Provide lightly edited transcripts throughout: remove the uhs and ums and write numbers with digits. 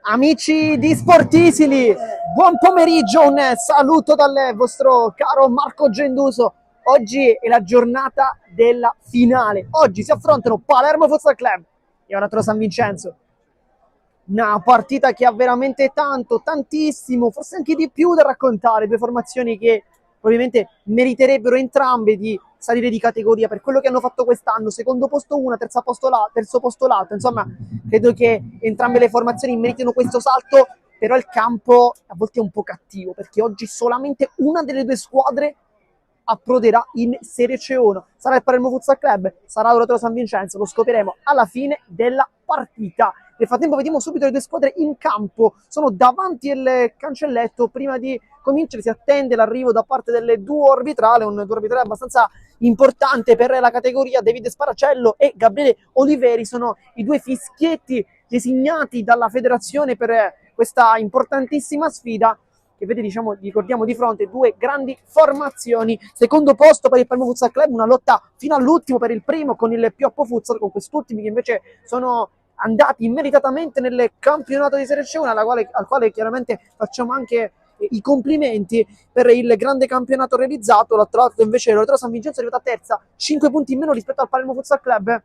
Amici di Sportisili, buon pomeriggio, un saluto dal vostro caro Marco Genduso. Oggi è la giornata della finale. Oggi si affrontano Palermo Futsal Club e Oratoro San Vincenzo. Una partita che ha veramente tantissimo, forse anche di più da raccontare. Due formazioni che probabilmente meriterebbero entrambe di salire di categoria per quello che hanno fatto quest'anno. Secondo posto una, terzo posto l'altro. Insomma, credo che entrambe le formazioni meritino questo salto, però il campo a volte è un po' cattivo, perché oggi solamente una delle due squadre approderà in Serie C1. Sarà il Palermo Futsal Club, sarà Oratoro San Vincenzo, lo scopriremo alla fine della partita. Nel frattempo vediamo subito le due squadre in campo, sono davanti al cancelletto. Prima di cominciare si attende l'arrivo da parte delle duo arbitrale, un duo arbitrale abbastanza importante per la categoria. Davide Sparacello e Gabriele Oliveri sono i due fischietti designati dalla federazione per questa importantissima sfida, che vede, ricordiamo di fronte due grandi formazioni. Secondo posto per il Palermo Futsal Club, una lotta fino all'ultimo per il primo con il Pioppo Futsal, con quest'ultimi che invece sono andati meritatamente nel campionato di Serie C1, al quale chiaramente facciamo anche i complimenti per il grande campionato realizzato. L'altro lato invece l'Oratoro San Vincenzo è arrivata terza, 5 punti in meno rispetto al Palermo Futsal Club,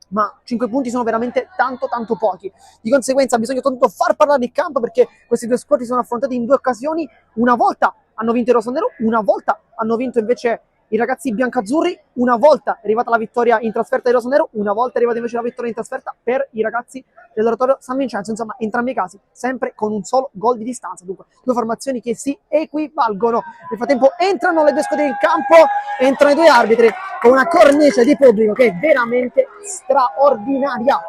ma 5 punti sono veramente tanto pochi. Di conseguenza bisogna tanto far parlare il campo, perché questi due squadre sono affrontati in due occasioni. Una volta hanno vinto i rossonero, una volta hanno vinto invece i ragazzi biancazzurri, una volta è arrivata la vittoria in trasferta dei rossonero, una volta è arrivata invece la vittoria in trasferta per i ragazzi dell'Oratorio San Vincenzo. Insomma, entrambi i casi sempre con un solo gol di distanza, dunque due formazioni che si equivalgono. Nel frattempo entrano le due squadre in campo, entrano i due arbitri con una cornice di pubblico che è veramente straordinaria.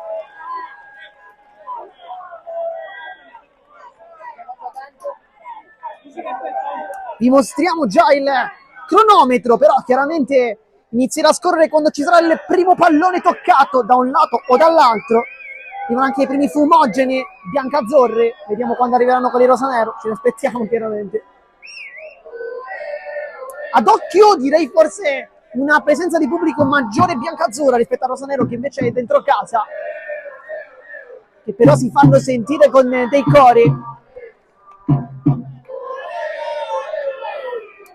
Vi mostriamo già il cronometro, però chiaramente inizierà a scorrere quando ci sarà il primo pallone toccato da un lato o dall'altro. Arrivano anche i primi fumogeni biancazzurri, vediamo quando arriveranno quelli rosanero, ce ne aspettiamo chiaramente. Ad occhio direi forse una presenza di pubblico maggiore biancazzurra rispetto a rosanero, che invece è dentro casa, che però si fanno sentire con dei cori.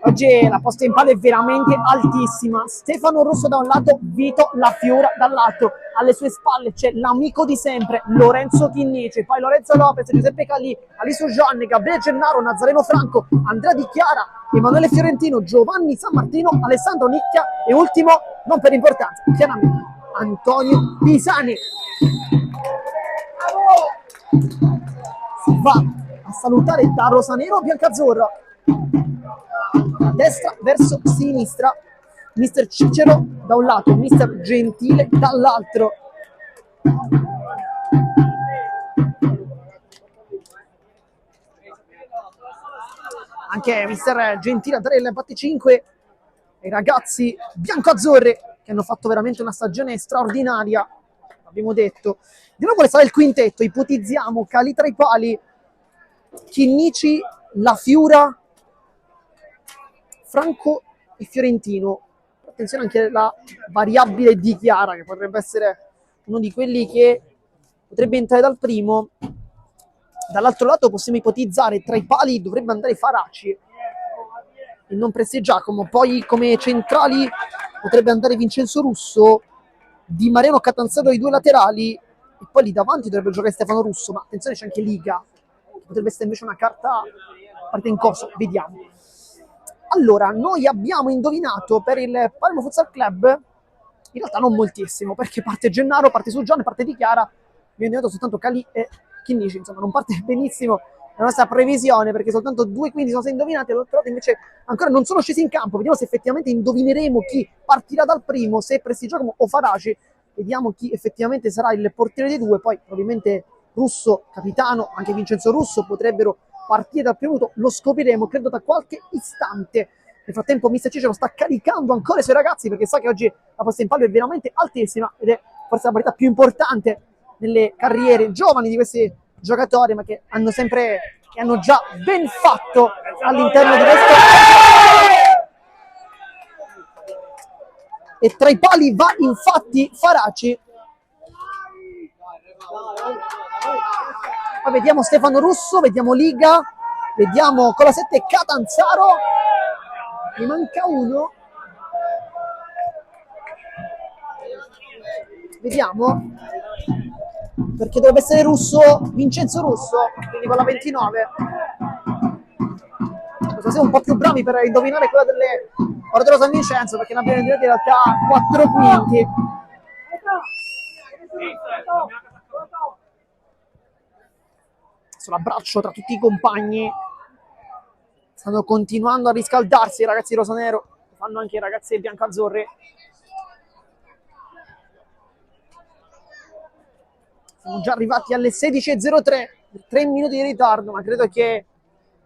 Oggi la posta in palio è veramente altissima. Stefano Russo da un lato, Vito La Fiora dall'altro. Alle sue spalle c'è l'amico di sempre, Lorenzo Chinnici, poi Lorenzo Lopez, Giuseppe Calì, Aliso Gianni, Gabriele Gennaro, Nazareno Franco, Andrea Di Chiara, Emanuele Fiorentino, Giovanni San Martino, Alessandro Nicchia e ultimo, non per importanza, chiaramente, Antonio Pisani. Si va a salutare da rosanero biancazzurro. Da destra verso sinistra, mister Cicero da un lato, mister Gentile dall'altro. Anche mister Gentile a dare il batticinque ai ragazzi bianco-azzurri, che hanno fatto veramente una stagione straordinaria, abbiamo detto. Vediamo quale sarà il quintetto. Ipotizziamo Calì tra i pali, Chinnici, La Fiura, Franco e Fiorentino. Attenzione anche alla variabile Di Chiara, che potrebbe essere uno di quelli che potrebbe entrare dal primo. Dall'altro lato possiamo ipotizzare tra i pali dovrebbe andare Faraci e non Presti Giacomo. Poi come centrali potrebbe andare Vincenzo Russo, Di Mariano Catanzaro ai due laterali, e poi lì davanti dovrebbe giocare Stefano Russo, ma attenzione c'è anche Liga, che potrebbe essere invece una carta parte in corso, vediamo. Allora, noi abbiamo indovinato per il Palermo Futsal Club, in realtà non moltissimo, perché parte Gennaro, parte Suggione, parte Di Chiara, abbiamo indovinato soltanto Calì e Chinnici, insomma non parte benissimo la nostra previsione, perché soltanto due quindi sono stati indovinati, l'altro invece ancora non sono scesi in campo. Vediamo se effettivamente indovineremo chi partirà dal primo, se Presti Giacomo o Faraci. Vediamo chi effettivamente sarà il portiere dei due. Poi probabilmente Russo, capitano, anche Vincenzo Russo potrebbero partire dal primo minuto, lo scopriremo credo da qualche istante. Nel frattempo mister Cicero sta caricando ancora i suoi ragazzi, perché sa che oggi la posta in palio è veramente altissima ed è forse la partita più importante nelle carriere giovani di questi giocatori, ma che hanno già ben fatto all'interno di questo. E tra i pali va infatti Faraci. Poi vediamo Stefano Russo, vediamo Liga, vediamo con la 7 Catanzaro, mi manca uno, vediamo, perché dovrebbe essere Russo, Vincenzo Russo, quindi con la 29. Siamo un po' più bravi per indovinare quella delle Oratorio San Vincenzo, perché ne abbiamo indovinati in realtà 4 quinti. Sull'abbraccio tra tutti i compagni, stanno continuando a riscaldarsi i ragazzi rosanero, fanno anche i ragazzi biancazzurri. Siamo già arrivati alle 16:03, 3 minuti di ritardo, ma credo che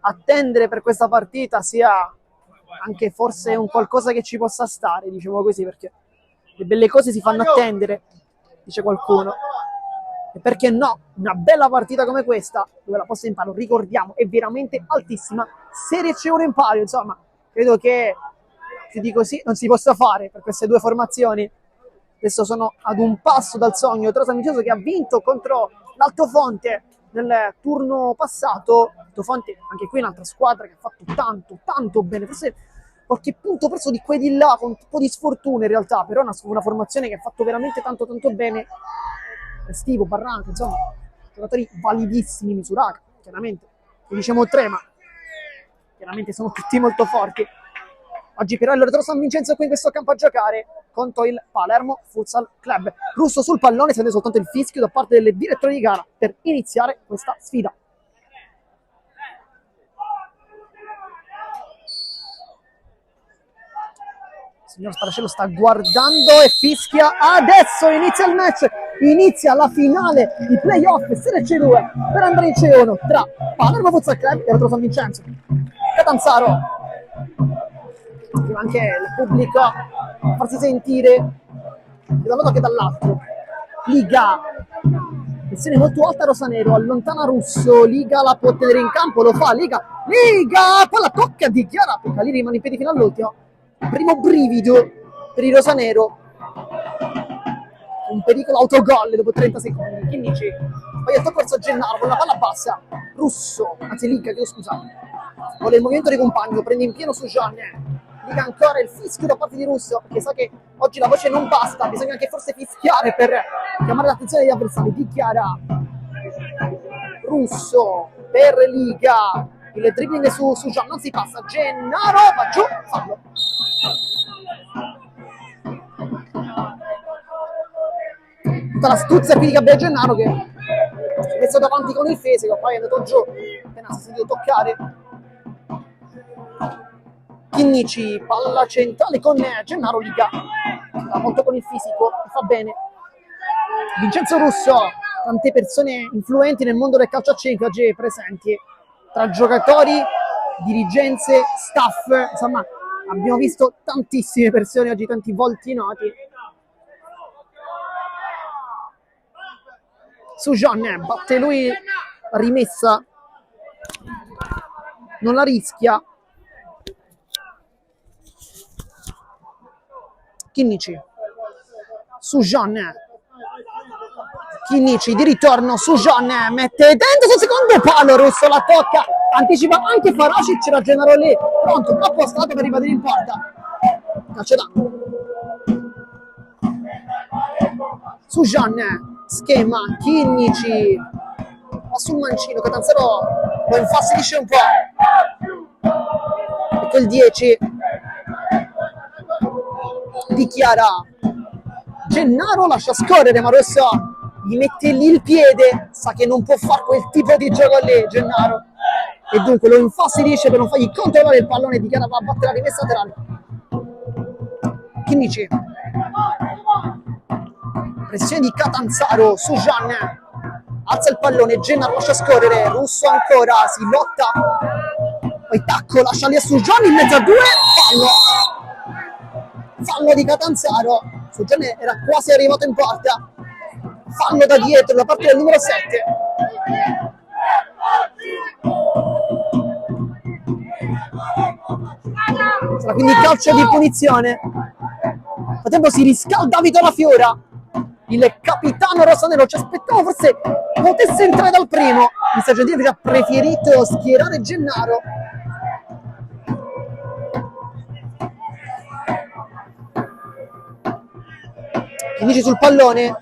attendere per questa partita sia anche forse un qualcosa che ci possa stare, diciamo così, perché le belle cose si fanno attendere, dice qualcuno. E perché no, una bella partita come questa, dove la posta in palio, ricordiamo, è veramente altissima. Serie C1 in palio, insomma, credo che, se dico sì, non si possa fare per queste due formazioni. Adesso sono ad un passo dal sogno Oratorio San Vincenzo, che ha vinto contro l'Altofonte nel turno passato. Altofonte, anche qui un'altra squadra che ha fatto tanto bene, forse qualche punto perso di qua e di là con un po' di sfortuna in realtà, però è una formazione che ha fatto veramente tanto bene. Estivo, Barranco, insomma, giocatori validissimi. Misuraca, chiaramente, ne diciamo 3, ma chiaramente sono tutti molto forti. Oggi però il Oratorio San Vincenzo è qui in questo campo a giocare contro il Palermo Futsal Club. Russo sul pallone, si vede soltanto il fischio da parte del direttore di gara per iniziare questa sfida. Il signor Sparacello sta guardando e fischia. Adesso inizia il match, inizia la finale di playoff Serie C2 per andare in C1 tra Palermo Futsal Club e Oratorio San Vincenzo. Catanzaro, anche il pubblico a farsi sentire sia da un lato che dall'altro. Liga, pressione molto alta rosanero, allontana Russo, Liga la può tenere in campo, lo fa Liga, poi la tocca di Chiara, perché lì rimane in piedi fino all'ultimo. Primo brivido per il rosanero, un pericolo autogol dopo 30 secondi. Chinnici, poi il tocco verso Gennaro con la palla bassa, Russo, anzi Liga, chiedo scusa, vuole il movimento di compagno, prende in pieno su Gianni. Dica ancora il fischio da parte di Russo, perché sa che oggi la voce non basta, bisogna anche forse fischiare per chiamare l'attenzione degli avversari. Dichiara Russo per Liga, il dribbling su Gian, non si passa, Gennaro va giù, fallo. Tutta l'astuzia qui di Gabriele Gennaro, che è messo davanti con il Fesego, poi è andato giù appena si è sentito toccare. Chinnici, palla centrale con Gennaro, Liga, va molto con il fisico, fa bene. Vincenzo Russo, tante persone influenti nel mondo del calcio a 5 oggi presenti, tra giocatori, dirigenze, staff, insomma abbiamo visto tantissime persone oggi, tanti volti noti. Su Gian, batte lui la rimessa, non la rischia. Chinnici su Gian, Chinnici di ritorno su Gian, mette dentro sul secondo palo, Russo la tocca, anticipa anche Faracic, c'era Gennaro lì, pronto, appostato per ribadire in porta. Calcio d'angolo su Gian, schema, Chinnici va sul mancino, Catanzaro lo infastidisce un po', ecco il 10 dichiara Gennaro, lascia scorrere, ma Russo gli mette lì il piede, sa che non può fare quel tipo di gioco lì Gennaro, e dunque lo infastidisce per non fargli controllare il pallone. Dichiara va a battere la rimessa laterale. Chinnici, pressione di Catanzaro su Gian, alza il pallone, Gennaro lascia scorrere, Russo ancora, si lotta, poi tacco, lascia lì su Gian in mezzo a due, fallo di Catanzaro, su Gian era quasi arrivato in porta, fallo da dietro da parte del numero 7. Sarà quindi calcio di punizione. Nel frattempo si riscalda Vito La Fiora, il capitano rosanero, ci aspettavo forse potesse entrare dal primo, Mister Gentile ha preferito schierare Gennaro. Chinnici sul pallone,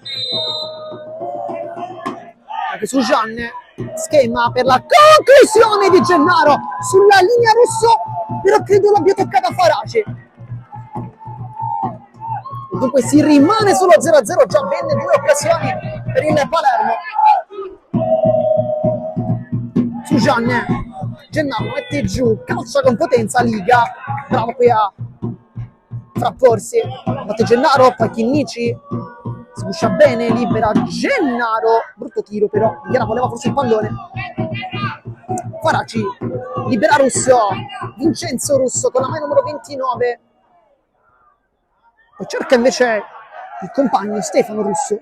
anche su Jeanne, schema per la conclusione di Gennaro sulla linea Russo, però credo l'abbia toccata Faraci. Dunque si rimane solo 0-0, già ben 2 occasioni per il Palermo. Su Jeanne, Gennaro mette giù, calcia con potenza, Liga, bravo qui a frapporsi, batte Gennaro, poi Chinnici, sguscia bene, libera Gennaro, brutto tiro però, Liga voleva forse il pallone. Faraci, libera Russo, Vincenzo Russo con la mano numero 29, poi cerca invece il compagno Stefano Russo.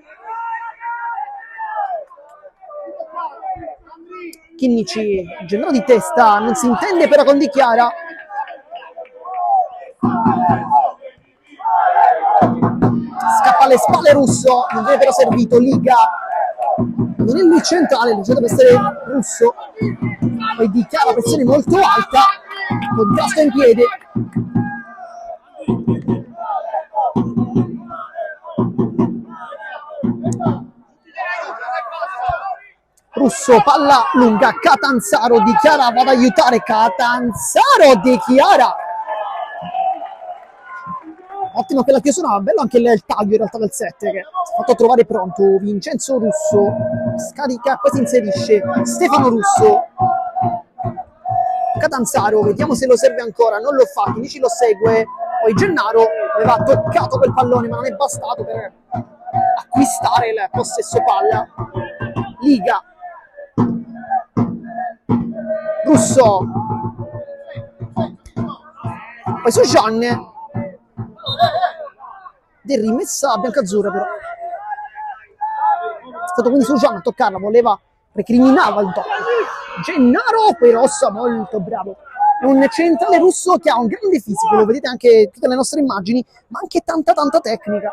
Chinnici, Gennaro di testa, non si intende però con Di Chiara. Scappa alle spalle Russo, non viene però servito, Liga. Non è lui centrale, deve essere Russo. Poi Di Chiara, pressione molto alta, contrasto in piede. Russo, palla lunga, Catanzaro, Di Chiara va ad aiutare, Catanzaro, Di Chiara. Ottimo quella chiusura, bello anche il taglio in realtà del 7 che si è fatto trovare pronto. Vincenzo Russo, scarica, poi si inserisce Stefano Russo. Catanzaro, vediamo se lo serve ancora, non lo fa, Chinnici lo segue. Poi Gennaro aveva toccato quel pallone ma non è bastato per acquistare il possesso palla. Liga, Russo, poi su Jeanne, di rimessa biancazzurra però. È stato quindi su Jeanne a toccarla, voleva, recriminava il tocco. Gennaro, poi Rossa, molto bravo. È un centrale russo che ha un grande fisico, lo vedete anche in tutte le nostre immagini, ma anche tanta tecnica.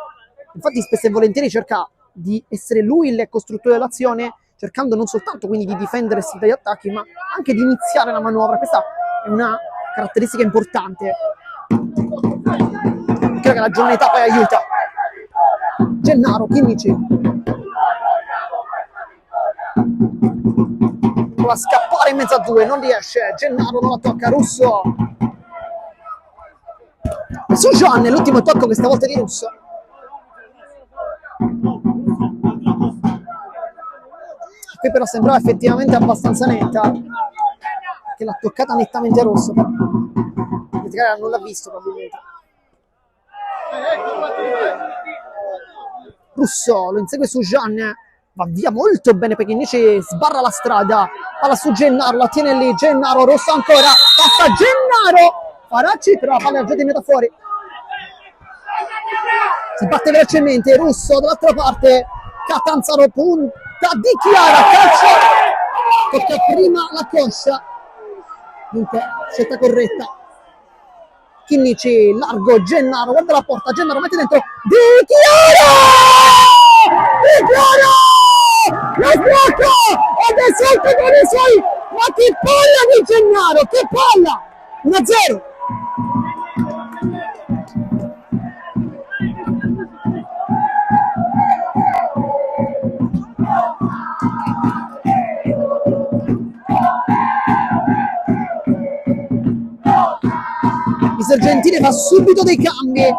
Infatti spesso e volentieri cerca di essere lui il costruttore dell'azione, cercando non soltanto quindi di difendersi dagli attacchi, ma anche di iniziare la manovra. Questa è una caratteristica importante. Credo che la giovane età poi aiuta. Gennaro, Chinnici. Prova a scappare in mezzo a due, non riesce. Gennaro non la tocca, Russo. E su Jeanne, l'ultimo tocco questa volta di Russo. Qui però sembrava effettivamente abbastanza netta, che l'ha toccata nettamente Rosso, però non l'ha visto probabilmente. Russo lo insegue su Jeanne, va via molto bene perché invece sbarra la strada, palla su Gennaro, la tiene lì, Gennaro, Rosso ancora, passa Gennaro, Faraci però la palla è già tenuta fuori. Si batte velocemente, Russo dall'altra parte, Catanzaro punta, Di Chiara, calcio, tocca prima la coscia, dunque scelta corretta. Chinnici, largo, Gennaro, guarda la porta, Gennaro mette dentro, Di Chiara! Di Chiara! Lo sblocco! Ed è sotto con i suoi, ma che palla di Gennaro, che palla! 1-0! Mister Gentile fa subito dei cambi,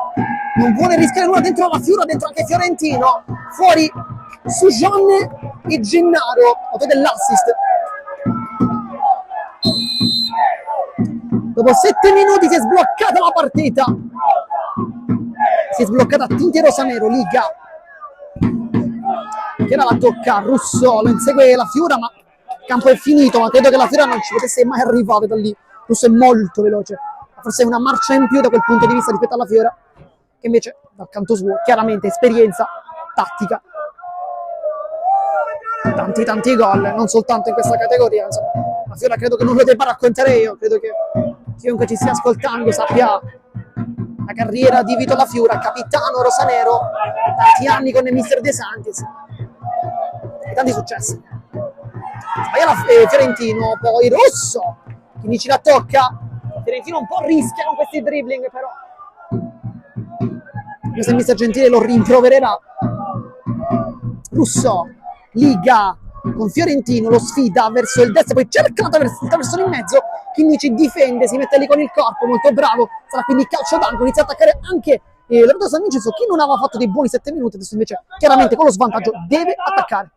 non vuole rischiare nulla dentro la Fiora, dentro anche Fiorentino, fuori su Jeanne e Gennaro, auto dell'assist. Dopo 7 minuti si è sbloccata la partita, si è sbloccata a tinte rosa-nero, Liga. Che ora la tocca Russo, lo insegue la Fiora, ma il campo è finito, ma credo che la Fiora non ci potesse mai arrivare da lì. Russo è molto veloce, forse è una marcia in più da quel punto di vista rispetto alla Fiora, che invece dal canto suo chiaramente esperienza, tattica, tanti gol, non soltanto in questa categoria. Insomma, la Fiora credo che non lo debba raccontare io, credo che chiunque ci stia ascoltando sappia la carriera di Vito La Fiora, capitano rosanero, tanti anni con il mister De Santis e tanti successi. sbaglia Fiorentino, poi Russo, Chinnici la tocca, Fiorentino un po' rischia con questi dribbling, però se Mister Gentile lo rimprovererà. Russo, Liga con Fiorentino, lo sfida verso il destro, poi cerca attraverso in mezzo, Chinnici difende, si mette lì con il corpo, molto bravo, sarà quindi calcio d'angolo, inizia a attaccare anche l'Abruzzo San Vincenzo, chi non aveva fatto dei buoni 7 minuti, adesso invece chiaramente con lo svantaggio deve attaccare.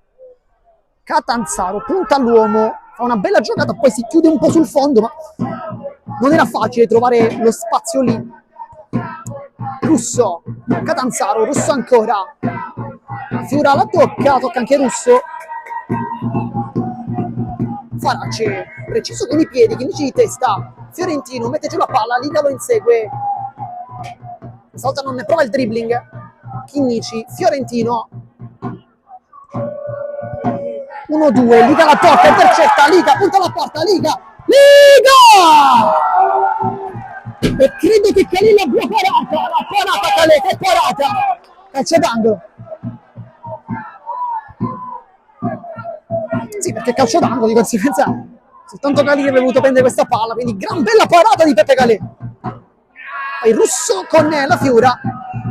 Catanzaro punta all'uomo, fa una bella giocata, poi si chiude un po' sul fondo, ma non era facile trovare lo spazio lì. Russo, Catanzaro, Russo ancora, Fiura la tocca anche Russo. Farace, preciso con i piedi, Chinnici di testa, Fiorentino mette giù la palla, Liga lo insegue, questa volta non ne prova il dribbling, Chinnici, Fiorentino, 1-2, Liga la tocca, intercetta, Liga, punta la porta, Liga! E credo che Calè l'abbia parata Calè, che parata! Calcio d'angolo. Sì, perché calcio d'angolo, di conseguenza soltanto Calè aveva voluto prendere questa palla, quindi gran bella parata di Peppe Calè. Poi Russo con la Fiura,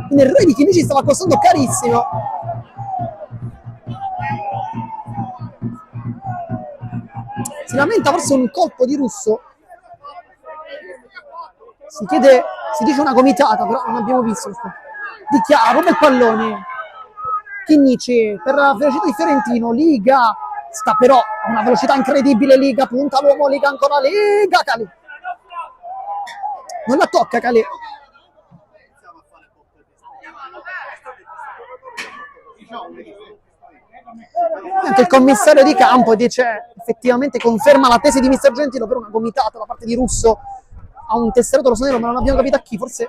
quindi il re di Chinnici stava costando carissimo. Si lamenta forse un colpo di Russo, si dice una gomitata, però non abbiamo visto. Dichiara, ruba il pallone, Chinnici per la velocità di Fiorentino, Liga, sta però a una velocità incredibile, Liga, punta l'uomo, Liga ancora, Liga, Calè. Non la tocca Calè. Anche il commissario di campo dice, effettivamente conferma la tesi di Mister Gentile per una gomitata da parte di Russo a un tesserato rossonero, ma non abbiamo capito a chi, forse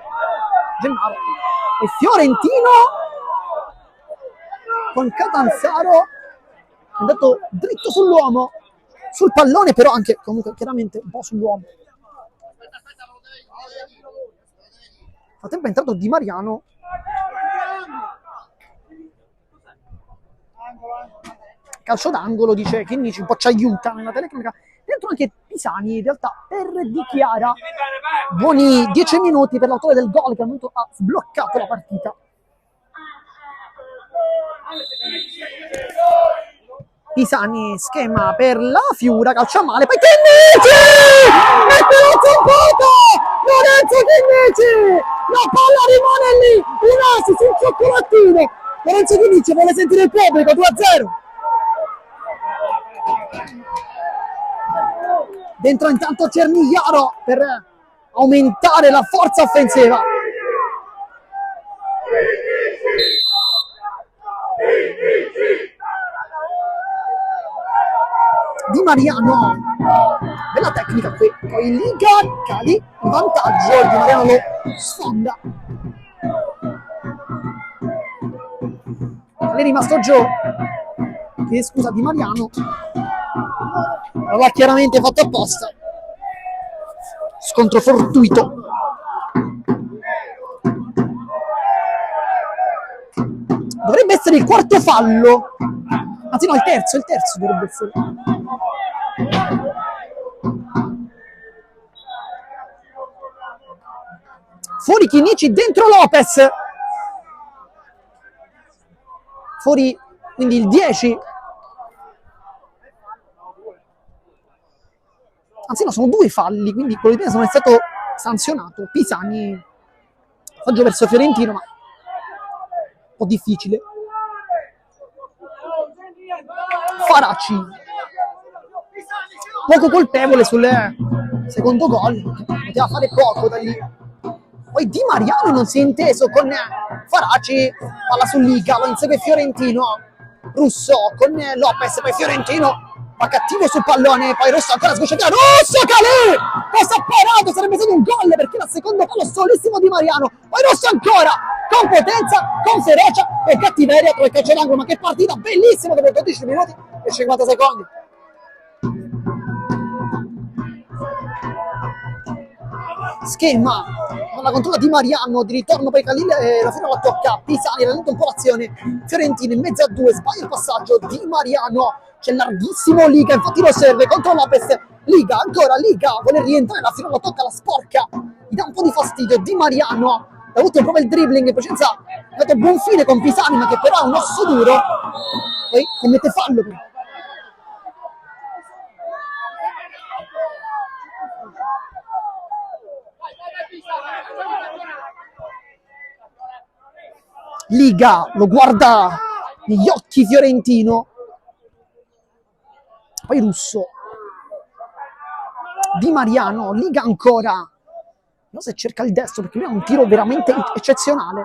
Gennaro. E Fiorentino con Catanzaro è andato dritto sull'uomo, sul pallone, però anche comunque chiaramente un po' sull'uomo. Nel frattempo è entrato Di Mariano. Calcio d'angolo, dice Chinnici, un po' ci aiuta nella telecronaca. Dentro anche Pisani, in realtà, per Dichiara. Buoni 10 minuti per l'autore del gol che al momento ha sbloccato la partita. Pisani, schema per la Fiura, calcio a male, poi Chinnici! Mette la zampata! Lorenzo Chinnici! La palla rimane lì, un assist, un cioccolatino. Lorenzo Chinnici vuole sentire il pubblico, 2-0. Dentro intanto Cernigliaro per aumentare la forza offensiva. Di Mariano, bella tecnica qui, poi Liga, Calè, in vantaggio, Di Mariano lo sfonda. È rimasto giù, scusa, Di Mariano l'ha chiaramente fatto apposta, scontro fortuito. Dovrebbe essere il quarto fallo, anzi no, il terzo dovrebbe essere. Fuori Chinnici, dentro Lopez, fuori quindi il 10, anzi no, sono 2 falli, quindi quello di prima è stato sanzionato. Pisani, passaggio verso Fiorentino, ma un po' difficile. Faraci, poco colpevole sul secondo gol, poteva fare poco da lì. Poi Di Mariano non si è inteso con Faraci, palla su Liga, lo insegue Fiorentino, Russo con Lopez, poi Fiorentino va cattivo sul pallone, poi Russo ancora sgocciatina, Russo, Calè! Cosa ha parato? Sarebbe stato un gol perché la seconda palla solissimo Di Mariano, poi Russo ancora, con potenza, con ferocia e cattiveria, poi calcio d'angolo, ma che partita bellissima dopo 12 minuti e 50 secondi. Schema, la controlla Di Mariano, di ritorno poi Calè, la fine la tocca Pisani, rallenta un po' l'azione, Fiorentino in mezzo a 2, sbaglia il passaggio, Di Mariano c'è larghissimo Liga, infatti lo serve contro Lopez. Liga, ancora Liga, vuole rientrare, la fino lo tocca, la sporca, gli dà un po' di fastidio. Di Mariano ha avuto proprio il dribbling, in precedenza ha dato buon fine con Pisani, ma che però è un osso duro, poi commette fallo. Liga lo guarda negli occhi Fiorentino, poi Russo, Di Mariano, Liga ancora, non so se cerca il destro perché lui ha un tiro veramente eccezionale.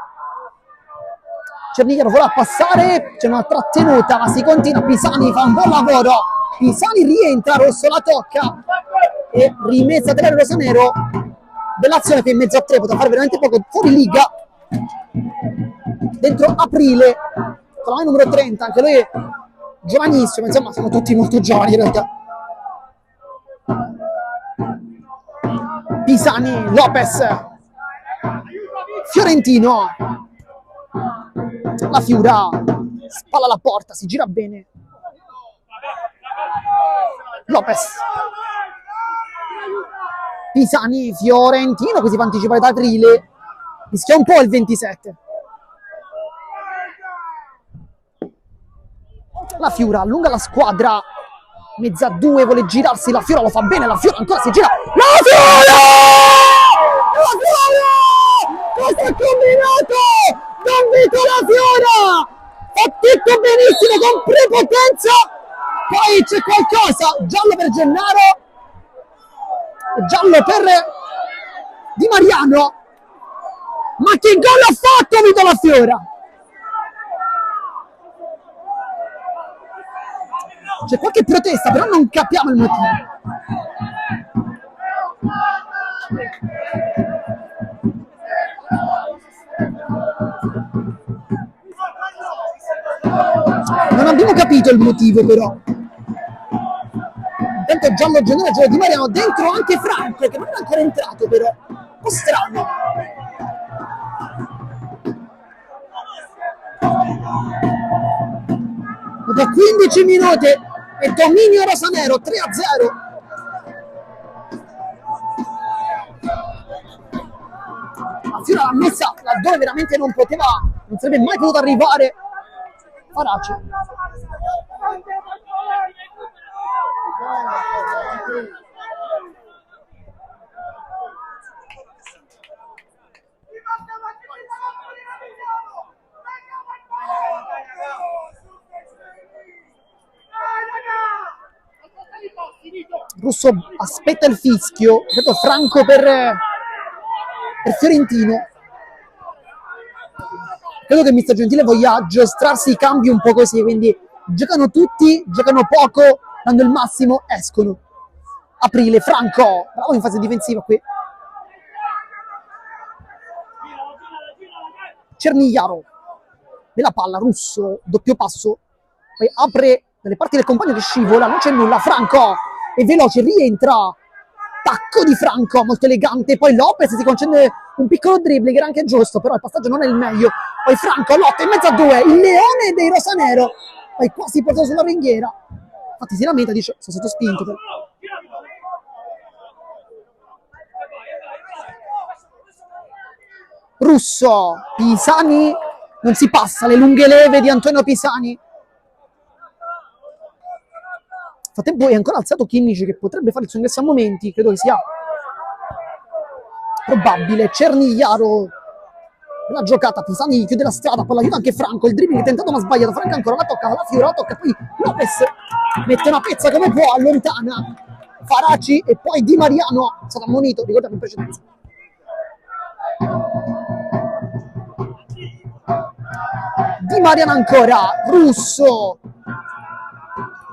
Cernigliaro vuole passare, c'è una trattenuta, ma si continua. Pisani fa un buon lavoro, Pisani rientra, Rosso la tocca e rimessa del rosanero dell'azione che in mezzo a tre potrà fare veramente poco. Fuori Liga, dentro Aprile con la numero 30, anche lui è giovanissimo, insomma sono tutti molto giovani in realtà. Pisani, Lopez, Fiorentino, la Fiura spalla alla porta, si gira bene. Lopez, Pisani, Fiorentino, così fa anticipare da Aprile, rischia un po' il 27. La Fiura allunga la squadra, mezza a due, vuole girarsi, la Fiora lo fa bene, la Fiora ancora si gira, la Fiora! La Fiora! Cosa ha combinato? Don Vito la Fiora! Fa tutto benissimo con prepotenza, poi c'è qualcosa, giallo per Gennaro, giallo per Di Mariano, ma che gol ha fatto Vito la Fiora? C'è qualche protesta, però non capiamo il motivo. Non abbiamo capito il motivo, però. Intanto giallo Gennaro, giallo Di Mariano, dentro anche Franco, che non è ancora entrato, però. Un po' strano. Dopo 15 minuti e dominio rosanero, 3-0. La Fiora l'ha messa laddove veramente non poteva, non sarebbe mai potuto arrivare. Faraci. Russo aspetta il fischio, detto Franco per Fiorentino. Credo che Mister Gentile voglia giostrarsi i cambi un po' così, quindi giocano tutti, giocano poco, dando il massimo, escono. Aprile, Franco, bravo in fase difensiva qui. Cernigliaro, nella palla, Russo, doppio passo, poi apre dalle parti del compagno che scivola, non c'è nulla, Franco è veloce, rientra, tacco di Franco, molto elegante, poi Lopez si concede un piccolo dribbling, era anche giusto, però il passaggio non è il meglio, poi Franco lotta in mezzo a due, il leone dei rosanero, poi quasi portato sulla ringhiera, infatti si lamenta, dice, sono stato spinto però. Russo, Pisani, non si passa, le lunghe leve di Antonio Pisani. Nel frattempo è ancora alzato Chinnici che potrebbe fare il suo ingresso a momenti, credo che sia probabile. Cernigliaro, la giocata, Pisani chiude la strada, poi l'aiuta anche Franco, il dribbling è tentato ma sbagliato, Franco ancora la tocca, la Fiora la tocca, poi Lopez mette una pezza come può, allontana Faraci e poi Di Mariano è stato ammonito, ricordiamo in precedenza. Di Mariano ancora, Russo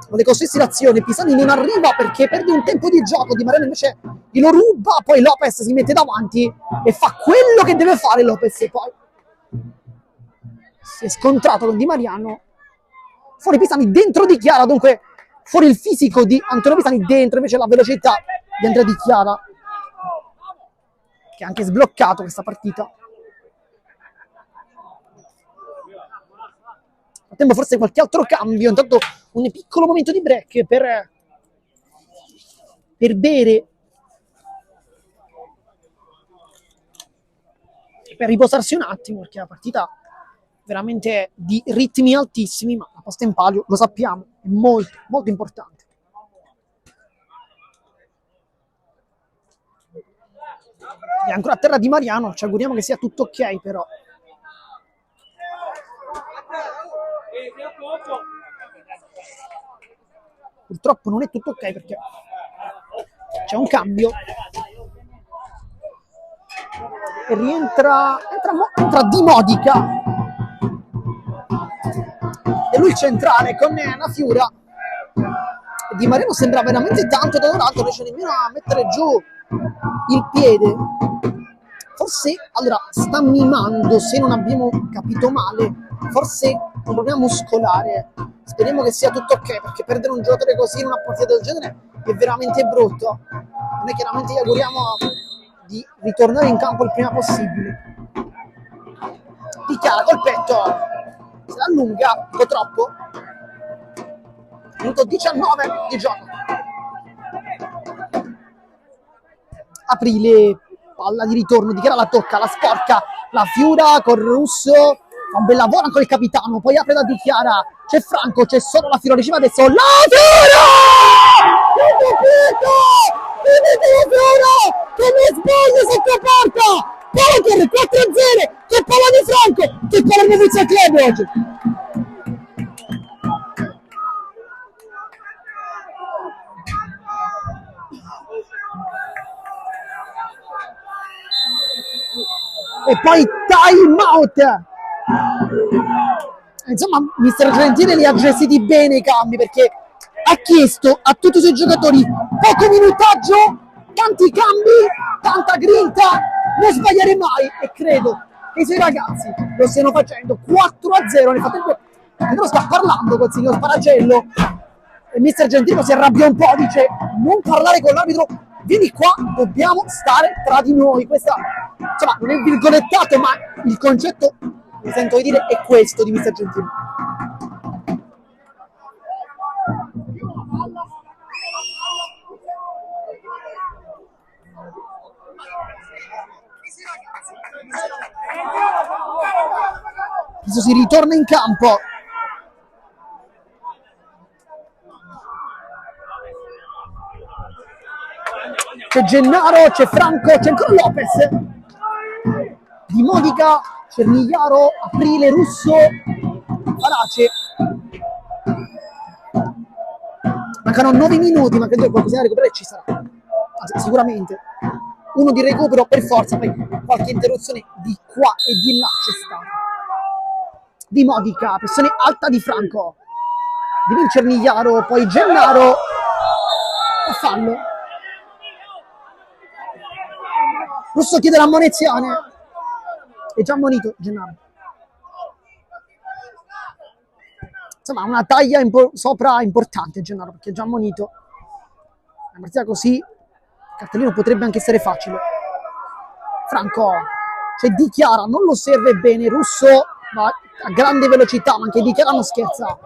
vuole costruirsi l'azione, Pisani non arriva perché perde un tempo di gioco, Di Mariano invece glielo ruba, poi Lopez si mette davanti e fa quello che deve fare Lopez e poi si è scontrato con Di Mariano, fuori Pisani, dentro Di Chiara, dunque fuori il fisico di Antonio Pisani, dentro invece la velocità di Andrea Di Chiara che ha anche sbloccato questa partita. tempo forse qualche altro cambio, intanto un piccolo momento di break per bere, per riposarsi un attimo, perché la partita veramente di ritmi altissimi, ma la posta in palio, lo sappiamo, è molto, molto importante. È ancora a terra Di Mariano, ci auguriamo che sia tutto ok, però. Purtroppo non è tutto ok perché c'è un cambio e entra Di Modica e lui centrale con la Fiura. Di Mariano sembra veramente tanto adorato, non riesce nemmeno a mettere giù il piede. Forse, allora, sta mimando, se non abbiamo capito male, forse un problema muscolare. Speriamo che sia tutto ok, perché perdere un giocatore così in una partita del genere è veramente brutto. Noi chiaramente gli auguriamo di ritornare in campo il prima possibile. Dichiara col petto, se la allunga un po' troppo. Minuto 19 di gioco. Aprile, palla di ritorno, dichiara la tocca, la sporca, la Fiura con Russo, fa un bel lavoro anche il capitano, poi apre da dichiara, c'è Franco, c'è solo la Fiura, riceve adesso la Fiura! La Fiura! Che mi sbaglia sotto porta! Poker 4-0, che palla di Franco, che palla di Vizia Club oggi! E poi time out. Insomma, mister Gentile li ha gestiti bene i cambi, perché ha chiesto a tutti i suoi giocatori poco minutaggio, tanti cambi, tanta grinta, non sbagliare mai, e credo che i suoi ragazzi lo stiano facendo. 4-0 nel frattempo Andrea sta parlando col signor Sparagello e mister Gentile si arrabbia un po', dice non parlare con l'arbitro, vieni qua, dobbiamo stare tra di noi. Questa, insomma, non è virgolettato, ma il concetto, mi sento di dire, è questo di mister Gentile. Adesso si ritorna in campo. C'è Gennaro, c'è Franco, c'è ancora Lopez, Di Modica, Cernigliaro, Aprile, Russo, Falace. Mancano 9 minuti, ma credo che qualcosa da recuperare ci sarà. Anzi, sicuramente uno di recupero per forza, poi qualche interruzione di qua e di là c'è stata. Di Modica, pressione alta di Franco, di Cernigliaro, poi Gennaro, a fallo. Russo chiede l'ammonizione, è già ammonito Gennaro. Insomma, una taglia sopra importante Gennaro, perché è già ammonito. Una partita così, il cartellino potrebbe anche essere facile. Franco, cioè dichiara, non lo serve bene, Russo va a grande velocità, ma anche dichiara non scherza.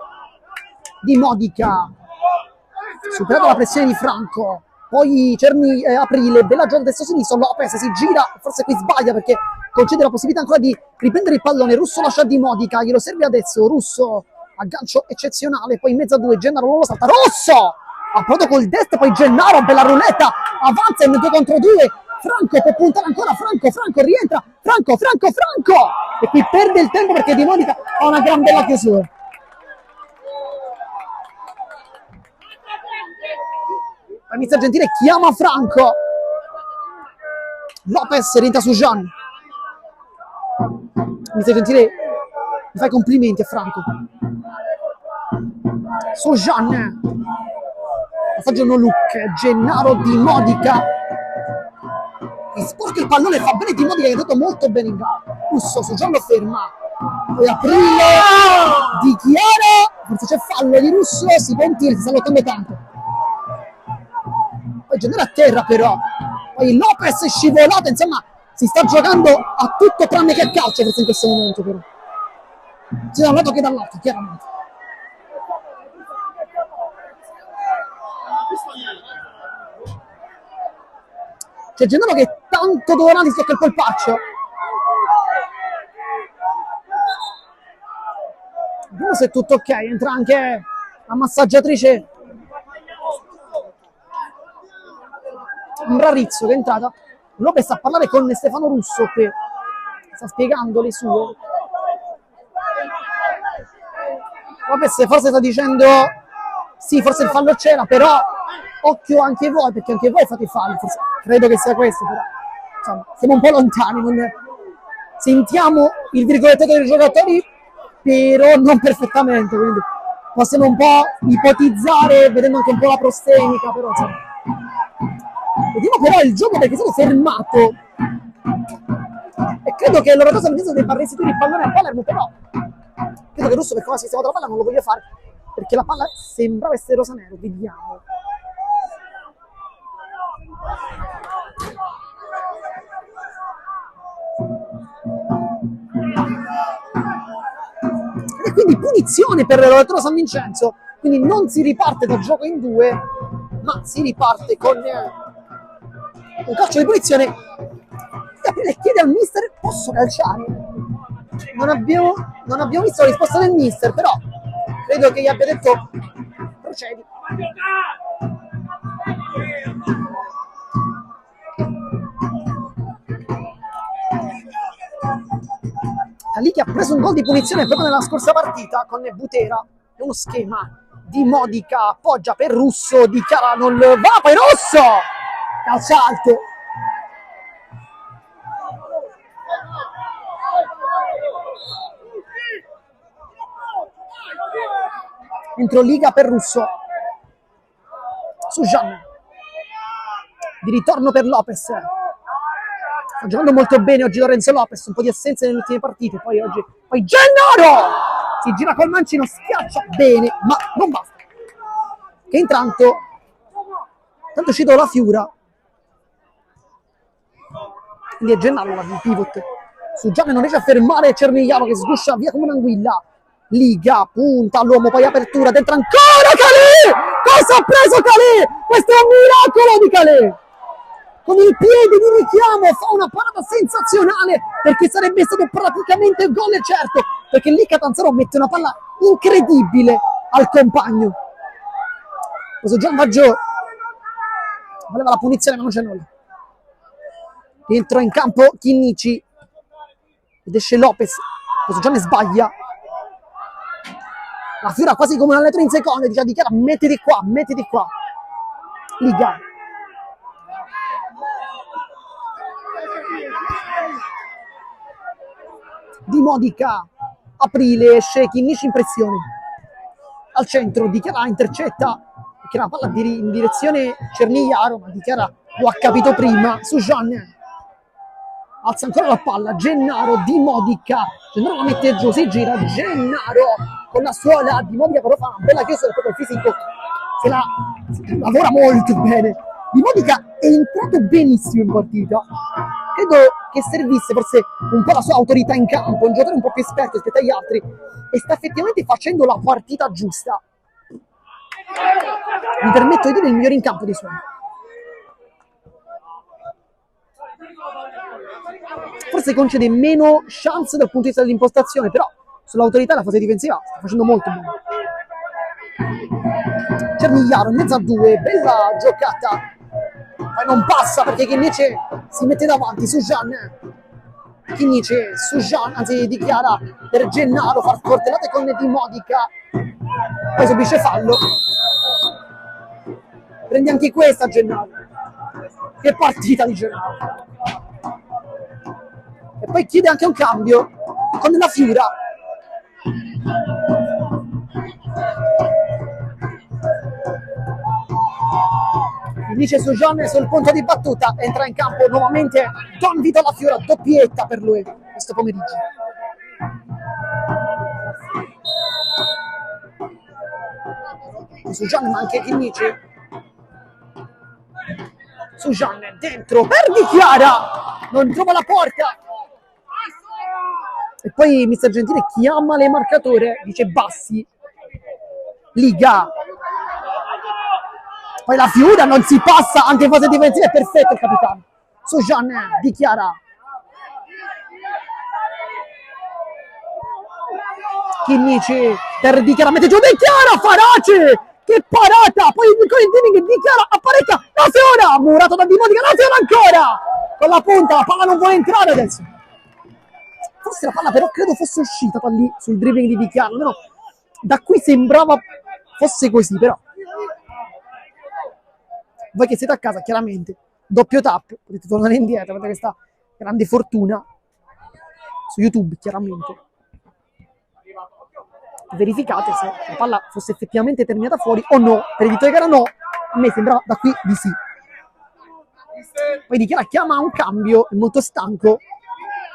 Di Modica, superata la pressione di Franco, poi Aprile, bella giocata destra-sinistro, Lopez si gira, forse qui sbaglia perché concede la possibilità ancora di riprendere il pallone. Russo lascia Di Modica, glielo serve adesso, Russo, aggancio eccezionale, poi in mezzo a due, Gennaro non lo salta, Russo! Approdo col destro, poi Gennaro, bella ruletta, avanza in 2 contro 2, Franco può puntare ancora, Franco rientra, Franco! E qui perde il tempo perché Di Modica ha una gran bella chiusura. Il mister Gentile chiama Franco, Lopez rientra su Jean. Il mister Gentile mi fa i complimenti a Franco. Su Jean, passaggio no look, Gennaro, Di Modica, e sporca il pallone, fa bene Di Modica, che è andato molto bene in gara. Russo su Jean lo ferma, poi Aprile dichiara, forse c'è fallo di Russo, si pentila, si sta lottando tanto. Poi Gennaro a terra però, poi Lopez è scivolato, insomma si sta giocando a tutto tranne che a calcio forse in questo momento però. sia da un lato che dall'altro, chiaramente. C'è Gennaro che tanto Dorani si tocca il polpaccio. Vediamo se è tutto ok. Entra anche la massaggiatrice Rizzo che è entrata. Lopez a parlare con Stefano Russo che sta spiegando le sue. Lopez forse sta dicendo sì, forse il fallo c'era, però occhio anche voi, perché anche voi fate falli. Forse, credo che sia questo, però insomma, siamo un po' lontani. Sentiamo il virgolettato dei giocatori, però non perfettamente, quindi possiamo un po' ipotizzare vedendo anche un po' la prostenica, però insomma. Vediamo però il gioco perché è stato fermato e credo che l'Orato San Vincenzo debba restituire il pallone a Palermo, però credo che Russo per come ha sistemato la palla non lo voglia fare perché la palla sembrava essere rosanero. Vediamo. E quindi punizione per l'Orato San Vincenzo, quindi non si riparte da gioco in due, ma si riparte con un calcio di punizione. E chiede al mister: posso calciare? Non abbiamo visto la risposta del mister, però credo che gli abbia detto procedi. Lì che ha preso un gol di punizione proprio nella scorsa partita con Butera, è uno schema di Modica, appoggia per Russo, dichiara non va, poi Rosso! Calcio alto. Entro Liga per Russo. Su Gian. Di ritorno per Lopez. Sta giocando molto bene oggi Lorenzo Lopez, un po' di assenze nelle ultime partite, poi oggi... Poi Gennaro! Si gira col mancino, schiaccia bene, ma non basta. Che intanto... Tanto è uscito la Fiura. Quindi è Gennaro il pivot. Su Gianni non riesce a fermare Cernigliano che sguscia via come un'anguilla. Liga, punta all'uomo, poi apertura, dentro ancora Calè! Cosa ha preso Calè? Questo è un miracolo di Calè! Con il piede di richiamo fa una parata sensazionale perché sarebbe stato praticamente il gol certo, perché lì Catanzaro mette una palla incredibile al compagno. Questo Gian Baggio voleva la punizione ma non c'è nulla. Entra in campo Chinnici ed esce Lopez. Questo Gian sbaglia. La Fiora quasi come un allenatore in seconda dichiara mettiti qua. Liga. Di Modica, Aprile, esce Chinnici in pressione. Al centro, dichiara intercetta, perché la palla in direzione Cernigliaro, ma dichiara lo ha capito prima, su Gian. Alza ancora la palla, Gennaro, Di Modica, Gennaro la mette giù, si gira, Gennaro con la suola, Di Modica però fa una bella chiusura proprio il fisico, lavora molto bene. Di Modica è entrato benissimo in partita. Credo che servisse forse un po' la sua autorità in campo, un giocatore un po' più esperto rispetto agli altri e sta effettivamente facendo la partita giusta. Mi permetto di dire il migliore in campo dei suoi. Forse concede meno chance dal punto di vista dell'impostazione, però sull'autorità la fase difensiva sta facendo molto bene. Cernigliaro in mezzo a due, bella giocata. Poi non passa perché Chinnici si mette davanti su Gian. Chinnici su Gian, anzi dichiara per Gennaro, far cortellate con Di Modica. Poi subisce fallo. Prendi anche questa Gennaro. Che partita di Gennaro. E poi chiede anche un cambio con la Fiura. Dice su Gian sul punto di battuta, entra in campo nuovamente Don Vito La Fiora, doppietta per lui questo pomeriggio. Su Gian ma anche Chinnici. Su Gian dentro per Di Chiara, non trova la porta. E E poi Mister Gentile chiama le marcatore, dice Bassi, Liga. Poi la Fiura non si passa, anche in fase difensiva è perfetto il capitano. Sojan dichiara. Chinnici per dichiaramente giù, dichiara Faraci, che parata, poi con il Diming dichiara, apparecchia, la Fiora, murato da Di Modica, la Fiora ancora, con la punta, la palla non vuole entrare adesso. Forse la palla però credo fosse uscita da lì sul dribbling di Dichiaro, no? Da qui sembrava fosse così, però. Voi che siete a casa, chiaramente, doppio tap, potete tornare indietro, avete questa grande fortuna su YouTube, chiaramente. Verificate se la palla fosse effettivamente terminata fuori o no. Per il Vittorio Gara no, a me sembra da qui di sì. Poi Dichiara chiama un cambio, è molto stanco.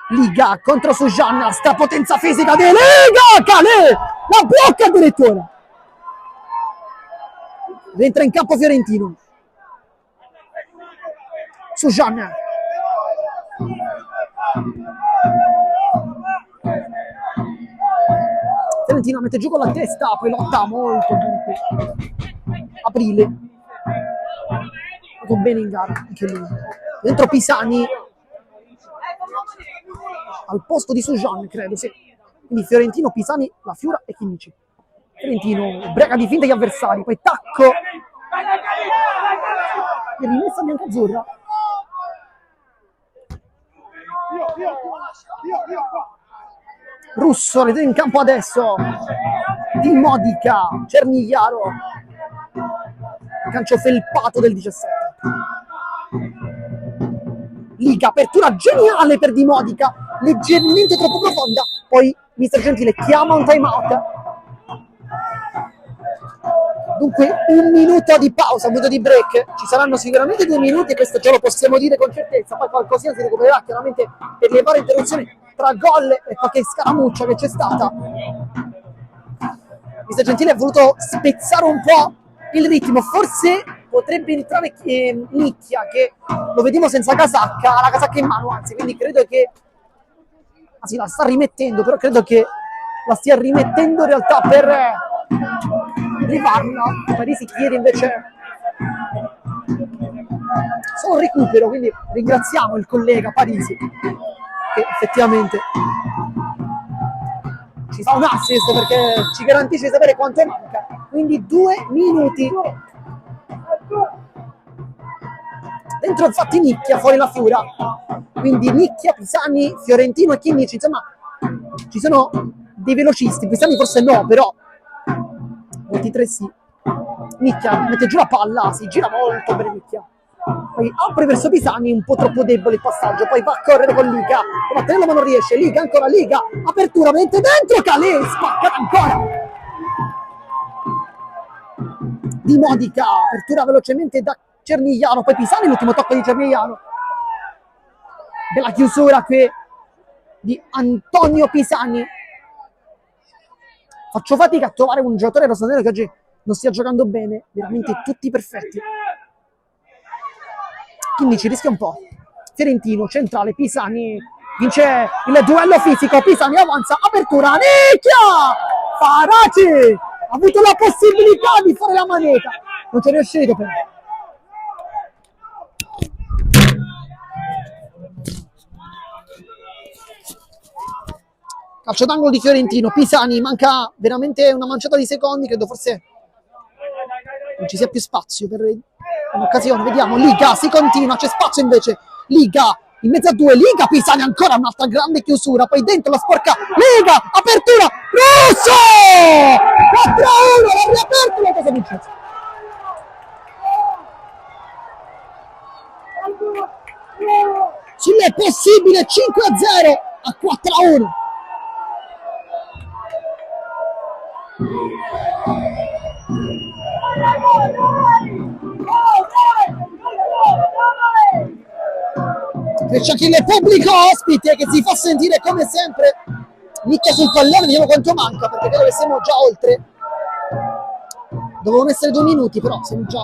Liga contro Sojan, strapotenza fisica di Liga, Calè, la blocca addirittura. Rientra in campo Fiorentino. Sojan. Fiorentino mette giù con la testa, poi lotta molto dunque. Aprile. Fatto bene in gara, anche lui. Dentro Pisani. Al posto di Sojan, credo, sì. Quindi Fiorentino, Pisani, la Fiura e Chinnici. Fiorentino brega di finta gli avversari, poi tacco. E rimessa biancazzurra. Russo, vedete in campo adesso. Di Modica, Cernigliaro. Calcio felpato del 17. Liga, apertura geniale per Di Modica, leggermente troppo profonda. Poi Mister Gentile chiama un time out. Dunque 1 minuto di pausa, 1 minuto di break. Ci saranno sicuramente 2 minuti, questo già lo possiamo dire con certezza. Poi qualcosina si recupererà chiaramente per le varie interruzioni tra gol e qualche scaramuccia che c'è stata. Mister Gentile ha voluto spezzare un po' il ritmo, forse potrebbe entrare Nicchia, che lo vediamo senza casacca, ha la casacca in mano, anzi, quindi credo che anzi la sta rimettendo, però credo che la stia rimettendo in realtà per rifarla. Parisi chiede invece solo recupero, quindi ringraziamo il collega Parisi che effettivamente ci fa un assist perché ci garantisce di sapere quanto manca. Quindi 2 minuti. Dentro infatti Nicchia, fuori la Fiura. Quindi Nicchia, Pisani, Fiorentino e Chinnici. Insomma, ci sono dei velocisti. Pisani forse no, però 23 sì. Nicchia mette giù la palla, si gira molto bene Nicchia. Poi apre verso Pisani, un po' troppo debole il passaggio. Poi va a correre con Liga. Ma tenerlo ma non riesce. Liga, ancora Liga. Apertura, mette dentro Calè, spaccata ancora. Di Modica, apertura velocemente da Cernigliano, poi Pisani, l'ultimo tocco di Cernigliano. Bella chiusura qui di Antonio Pisani. Faccio fatica a trovare un giocatore rosanero che oggi non stia giocando bene, veramente tutti perfetti. Quindi ci rischia un po'. Fiorentino, centrale, Pisani vince il duello fisico, Pisani avanza, apertura, Nicchia! Faraci! Ha avuto la possibilità di fare la maneta, non ci è riuscito però. Calcio d'angolo di Fiorentino, Pisani, manca veramente una manciata di secondi, credo forse non ci sia più spazio per un'occasione, vediamo, Liga, si continua, c'è spazio invece, Liga, in mezzo a 2, Liga, Pisani, ancora un'altra grande chiusura, poi dentro la sporca, Liga, apertura, Russo! 4-1, l'ha riaperto la cosa Vincenzo. Sulle possibile 5-0 a 4-1. C'è anche il pubblico ospite che si fa sentire come sempre. Nicchia sul pallone, vediamo quanto manca perché credo che siamo già oltre. Dovevano essere 2 minuti, però siamo già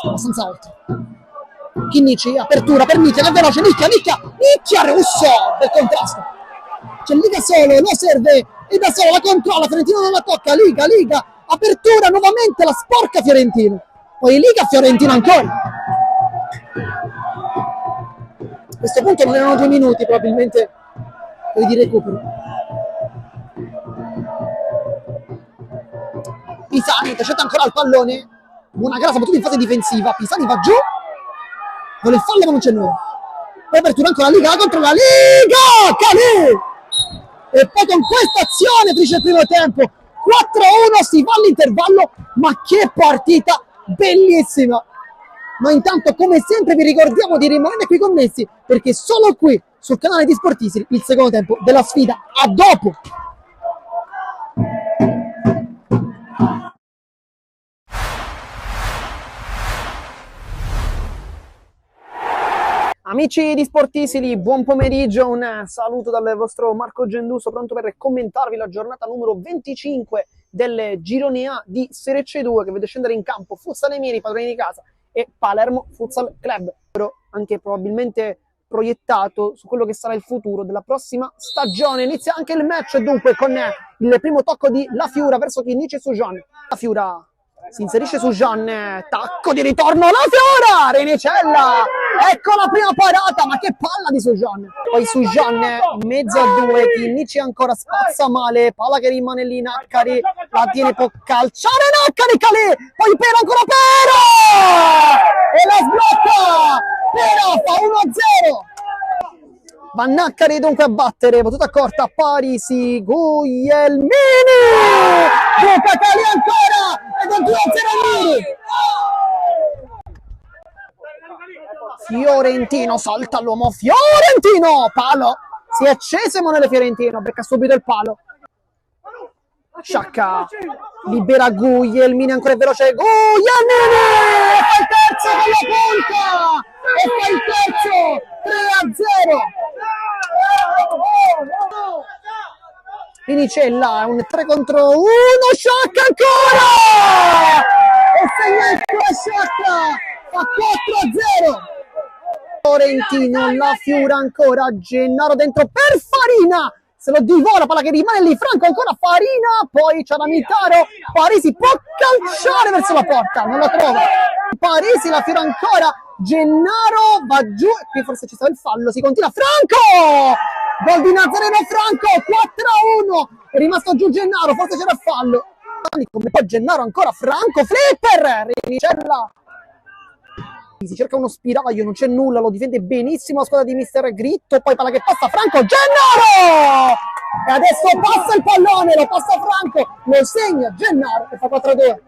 abbastanza oltre. Chinnici, apertura per Nicchia, che veloce, Nicchia, Russo del contrasto. c'è Liga solo, lo serve e da solo la controlla, Fiorentina non la tocca, Liga, apertura nuovamente, la sporca Fiorentina, poi Liga, Fiorentina ancora. A questo punto non erano 2 minuti probabilmente di recupero. Pisani intercetta ancora il pallone, buona gara soprattutto in fase difensiva, Pisani va giù, vuole il fallo ma non c'è nulla, poi apertura ancora Liga, contro la Liga, Calè! E poi con questa azione finisce il primo tempo, 4-1, si va all'intervallo, ma che partita bellissima! Ma intanto come sempre vi ricordiamo di rimanere qui connessi, perché solo qui sul canale di Sportisili il secondo tempo della sfida. A dopo! Amici di Sportisili, buon pomeriggio, un saluto dal vostro Marco Genduso, pronto per commentarvi la giornata numero 25 del Girone A di Serie C2 che vede scendere in campo Futsal Emieri, padroni di casa, e Palermo Futsal Club, anche probabilmente proiettato su quello che sarà il futuro della prossima stagione. Inizia anche il match dunque con il primo tocco di La Fiura verso Chinnici e Sujan. La Fiura si inserisce su Gian, tacco di ritorno, La Fiora, Renicella, ecco la prima parata, ma che palla di Sujan, poi Sujan in mezzo a 2, Chinnici ancora spazza male, palla che rimane lì, Naccari la tiene, può calciare Naccari, Calè, poi Pera ancora Pera, e la sblocca, Pera fa 1-0. Va Naccari dunque a battere, battuta corta, Parisi, Guglielmini, Luca Calì ancora, ed è 2-0 Miri. Fiorentino, salta l'uomo, Fiorentino, palo, si è acceso Emanuele Fiorentino, becca subito il palo. Sciacca, libera Guglielmini, ancora veloce, Guglielmini, e fa il terzo con la punta, e fa il terzo, 3-0. Finicella, un 3 contro 1, Sciacca ancora! E segna ancora Sciacca, fa 4-0. Fiorentino, La Fiura ancora, Gennaro dentro per Farina, se lo divora, palla che rimane lì, Franco ancora, Farina, poi c'è Mitaro, Parisi può calciare verso la porta, non la trova, Parisi, La Fiura ancora, Gennaro va giù, e qui forse ci sarà il fallo, si continua, Franco! Gol di Nazareno, Franco, 4-1, è rimasto giù Gennaro, forse c'era il fallo, come poi Gennaro ancora, Franco, flipper, Renicella, si cerca uno spiraglio, non c'è nulla, lo difende benissimo la squadra di Mister Gritto, poi palla che passa Franco, Gennaro! E adesso passa il pallone, lo passa Franco, lo segna Gennaro e fa 4-2.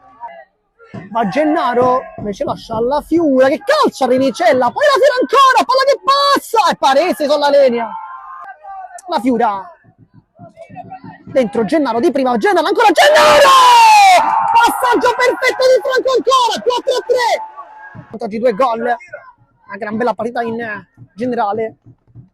Ma Gennaro invece lascia alla Fiura che calcia Renicella, poi La Fiura ancora, palla che passa e Paresi sulla linea. La Fiura dentro Gennaro di prima, Gennaro ancora, Gennaro! Passaggio perfetto di Franco ancora, 4-3. Oggi 2 gol, una gran bella partita in generale.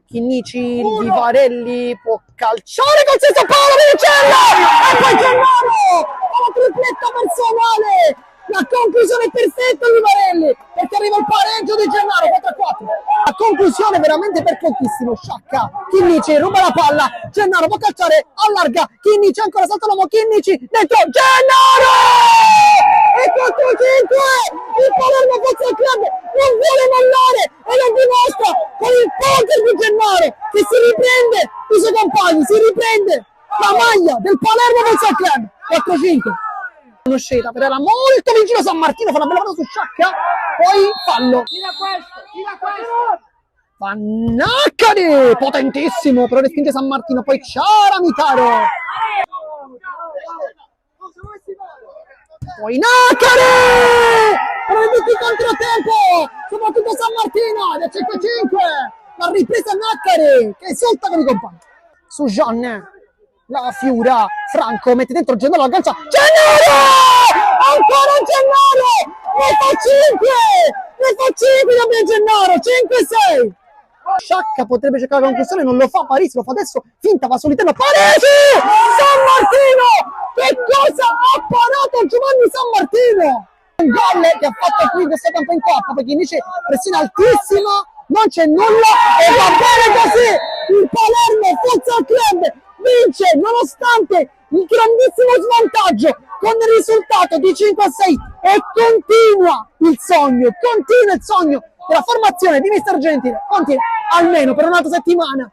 Chinnici, Vivarelli può calciare col senso palo, Renicella e poi Gennaro alla tripletta personale. La conclusione perfetta di Vivarelli, perché arriva il pareggio di Gennaro, 4-4. La conclusione veramente per pochissimo. Sciacca, Chinnici ruba la palla, Gennaro può calciare, allarga, Chinnici ancora salta l'uomo, Chinnici dentro, Gennaro! E 4-5, il Palermo Futsal Club non vuole mollare e lo dimostra con il poker di Gennaro che si riprende i suoi compagni, si riprende la maglia del Palermo Futsal Club. 4-5. Conosceta, però era molto vicino San Martino, fa una bella cosa su Sciacca, poi fallo. Naccari, potentissimo, però respinge San Martino, poi Ciara Mitaro. Poi Naccari! Però tutti il controtempo, soprattutto San Martino, ed è 5-5. La ripresa Naccari, che esulta con i compagni. Su Gian. La Fiura, Franco mette dentro Gennaro, aggancia, Gennaro! Ancora Gennaro! Ne fa 5 da Gennaro, 5-6. Sciacca potrebbe cercare la conclusione, non lo fa, Parisi lo fa adesso, finta, va sull'interno, Parisi! San Martino! Che cosa ha parato Giovanni San Martino? Un gol che ha fatto qui in questo campo in coppa, perché invece pressione altissima, non c'è nulla e va bene così. Il Palermo Futsal Club vince nonostante il grandissimo svantaggio con il risultato di 5-6 e continua il sogno della formazione di Mister Gentile, continua almeno per un'altra settimana.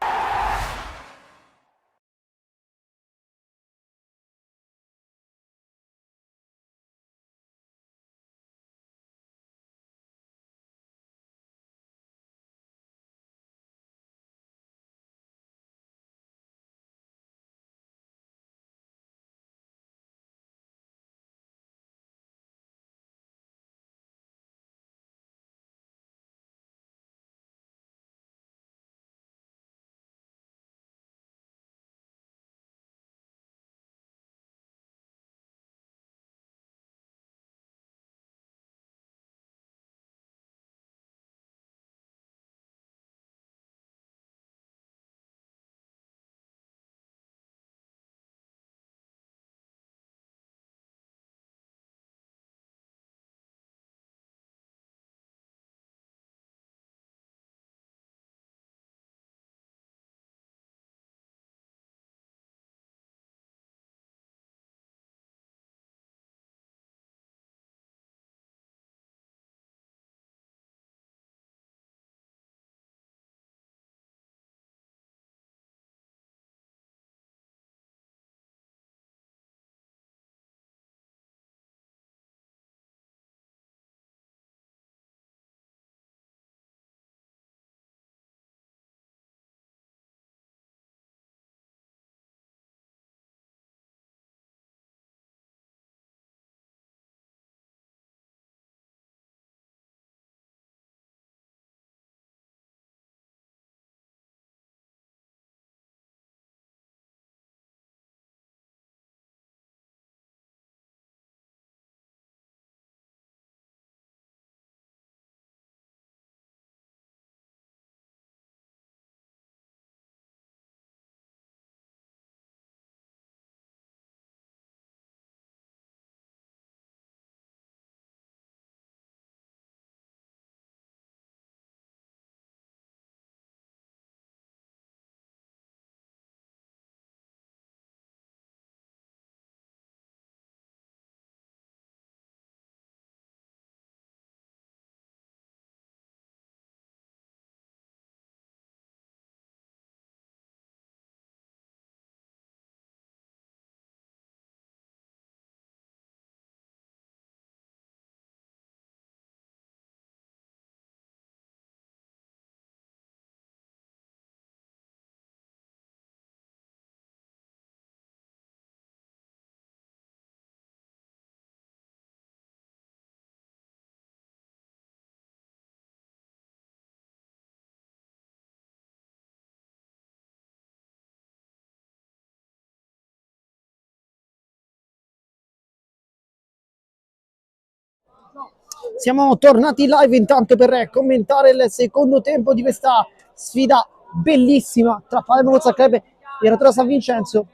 Siamo tornati live intanto per commentare il secondo tempo di questa sfida bellissima tra Palermo Futsal Club e Rotella San Vincenzo.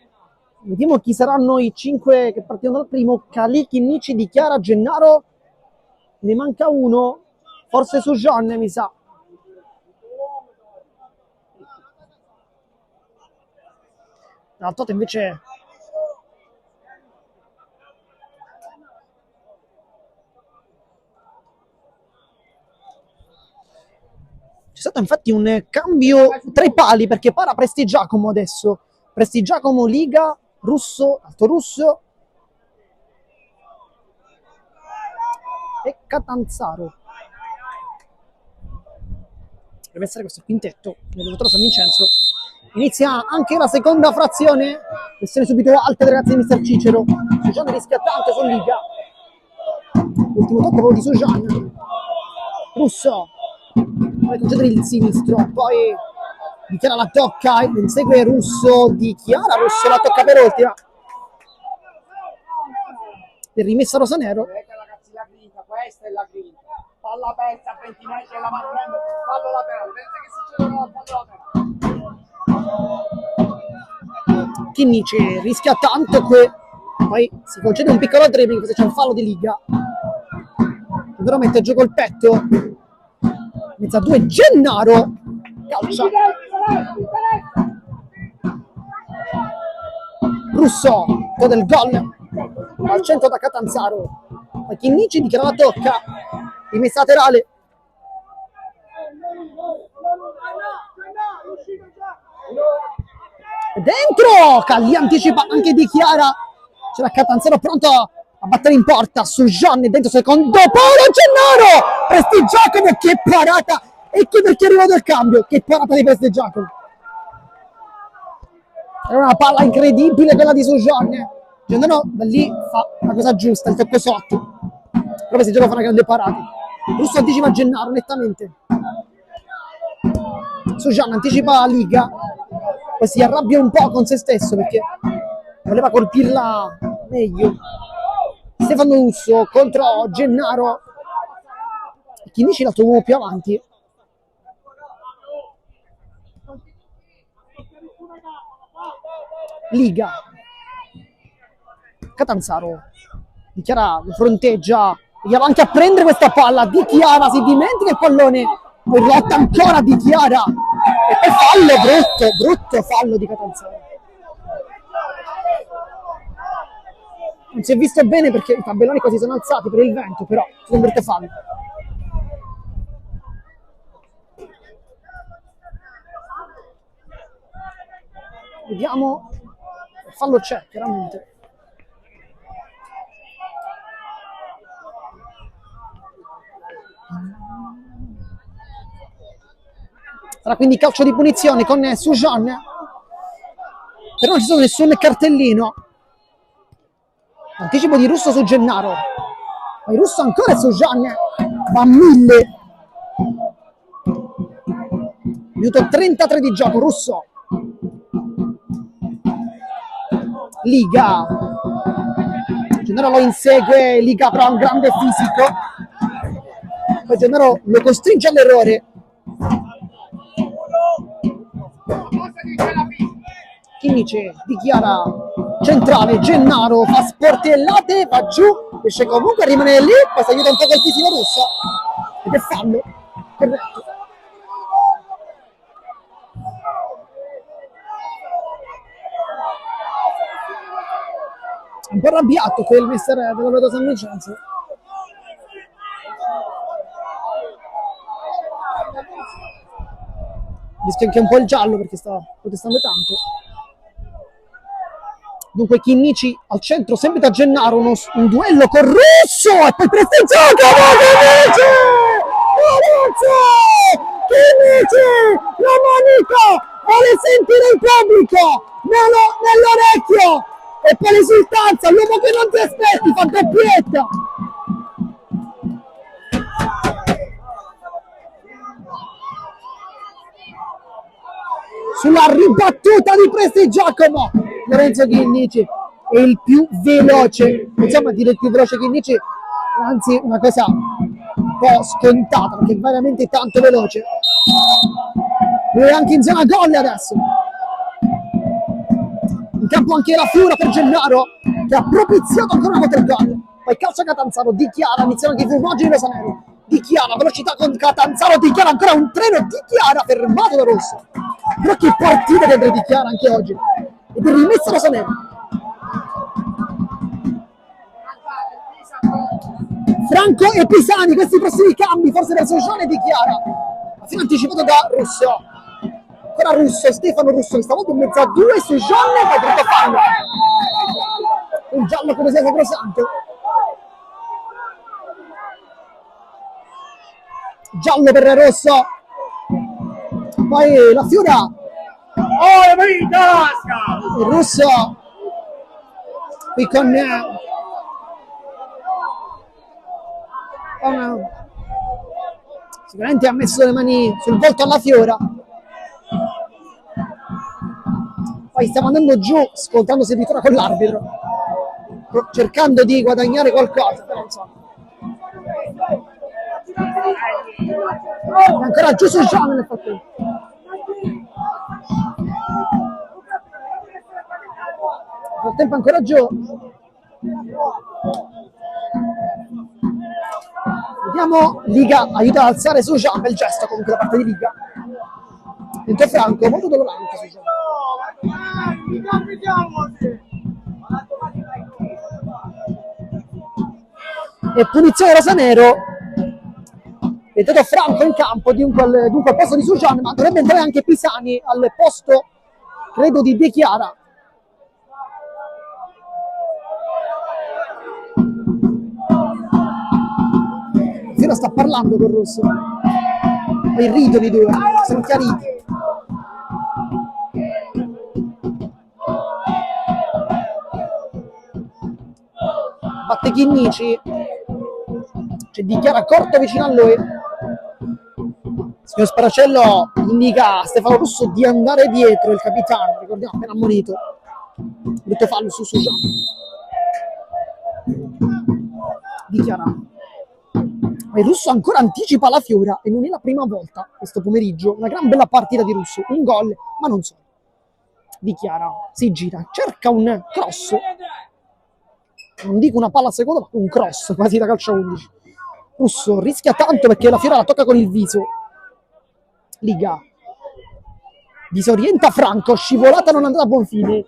Vediamo chi saranno i 5 che partiranno dal primo. Calì, Chinnici, Di Chiara, Gennaro. Ne manca uno, forse su Jean, mi sa. L'altro invece c'è stato infatti un cambio tra i pali perché para Prestigiacomo adesso. Prestigiacomo, Liga, Russo, Alto Russo e Catanzaro. Deve essere questo il quintetto del San Vincenzo. Inizia anche la seconda frazione. Pressione subito alta dei ragazzi di Mister Cicero. Sujan rischia tanto su Liga. Ultimo tocco proprio di Sujan. Russo. Poi concedere il sinistro. Poi Di Chiara la tocca. Insegue Russo. Di Chiara. Russo la tocca per ultima. Per rimessa rosanero. Questa è la grinta. Palla aperta, Bentinelli e la mano fallo laterale. Vedete che succede con la fallo laterale. Chinnici rischia tanto poi si concede un piccolo dribbling se c'è un fallo di Liga. Però mette giù col petto. mezza 2 Gennaro, calcia Russo, del gol al centro da Catanzaro, poi Chinnici dichiara la tocca, rimessa laterale, dentro, Calli anticipa anche Di Chiara, c'era Catanzaro pronto a battere in porta su Gianni, dentro secondo palo, Gennaro, Prestigiacomo, che parata, ecco perché è arrivato il cambio, che parata di Prestigiacomo, era una palla incredibile quella di Sujan, Gennaro da lì fa la cosa giusta, il tocco sotto, però Prestigiacomo fa una grande parata, Russo anticipa Gennaro nettamente, Sujan anticipa la Liga, poi si arrabbia un po' con se stesso perché voleva colpirla meglio. Stefano Russo contro Gennaro, Chinnici l'altro uomo più avanti, Liga, Catanzaro, Di Chiara fronteggia, gli va anche a prendere questa palla, Di Chiara si dimentica il pallone, poi lotta ancora Di Chiara e poi fallo, brutto fallo di Catanzaro. Non si è visto bene perché i tabelloni quasi sono alzati per il vento, però sono brutte fallo. Vediamo, il fallo c'è chiaramente. Sarà quindi calcio di punizione con Sujan, però non ci sono nessun cartellino. Anticipo di Russo su Gennaro, poi Russo ancora su Sujan, va a 1000. Minuto 33 di gioco, Russo, Liga, Gennaro lo insegue, Liga però ha un grande fisico, poi Gennaro lo costringe all'errore. Chinnici dichiara centrale, Gennaro fa sportellate, va giù, riesce comunque a rimanere lì, poi si aiuta un po' col fisico Russo ed è fallo corretto. Un po' arrabbiato quel mister della Vedo San Vincenzo. Rischia anche un po' il giallo perché sta protestando tanto. Dunque Chinnici al centro, sempre da Gennaro, un duello con Russo e poi Prestigiacomo, Chinnici, la manica, vuole sentire il pubblico nell'orecchio e poi l'esultanza, l'uomo che non ti aspetti, fa doppietta. Sulla ribattuta di Prestigiacomo, Lorenzo Chinnici è il più veloce, possiamo dire il più veloce Chinnici, anzi una cosa un po' scontata perché è veramente tanto veloce. Lui è anche in zona gol adesso. In campo anche la Fiura per Gennaro che ha propiziato ancora una volta il gol. Poi calcio Catanzaro, Di Chiara, iniziano anche i fumogeni rosanero. Di Chiara, velocità con Catanzaro, Di Chiara ancora un treno, Di Chiara fermato da Rosso. Però che partita dentro Di Chiara anche oggi. Ed è rimessa rosanero. Franco e Pisani, questi prossimi cambi, forse verso Gianni e Di Chiara. Ma fino anticipato da Russo. Ancora Russo, Stefano Russo, che stavolta in mezzo a 2 su Gianni e poi brutto fallo. Un giallo come sia sacrosanto. Giallo per Rosso. Poi la Fiora. Il Russo. Qui con sicuramente ha messo le mani sul volto alla Fiora. Poi stiamo andando giù, scontrandosi addirittura con l'arbitro, cercando di guadagnare qualcosa, però insomma. È ancora giù su Gian nel frattempo. Nel frattempo ancora giù. Torniamo, Liga aiuta ad alzare Sojan, bel gesto comunque da parte di Liga. Dentro Franco, molto dolorante Sojan. E punizione rosanero. È entrato Franco in campo, dunque al posto di Sojan, ma dovrebbe entrare anche Pisani al posto, credo, di De Chiara. Fiora sta parlando con Rosso. È irrito i due, sono chiariti. Batte Chinnici. C'è Di Chiara corto vicino a lui. Signor Sparacello indica a Stefano Russo di andare dietro il capitano, ricordiamo appena ammonito. Brutto fallo su Sojan. Di Chiara. Il Russo ancora anticipa la Fiora e non è la prima volta questo pomeriggio. Una gran bella partita di Russo, un gol, ma non solo. Di Chiara si gira, cerca un cross. Non dico una palla a seconda, ma un cross, quasi da calcio 11. Russo rischia tanto perché la Fiora la tocca con il viso. Liga. Disorienta Franco, scivolata non andata a buon fine.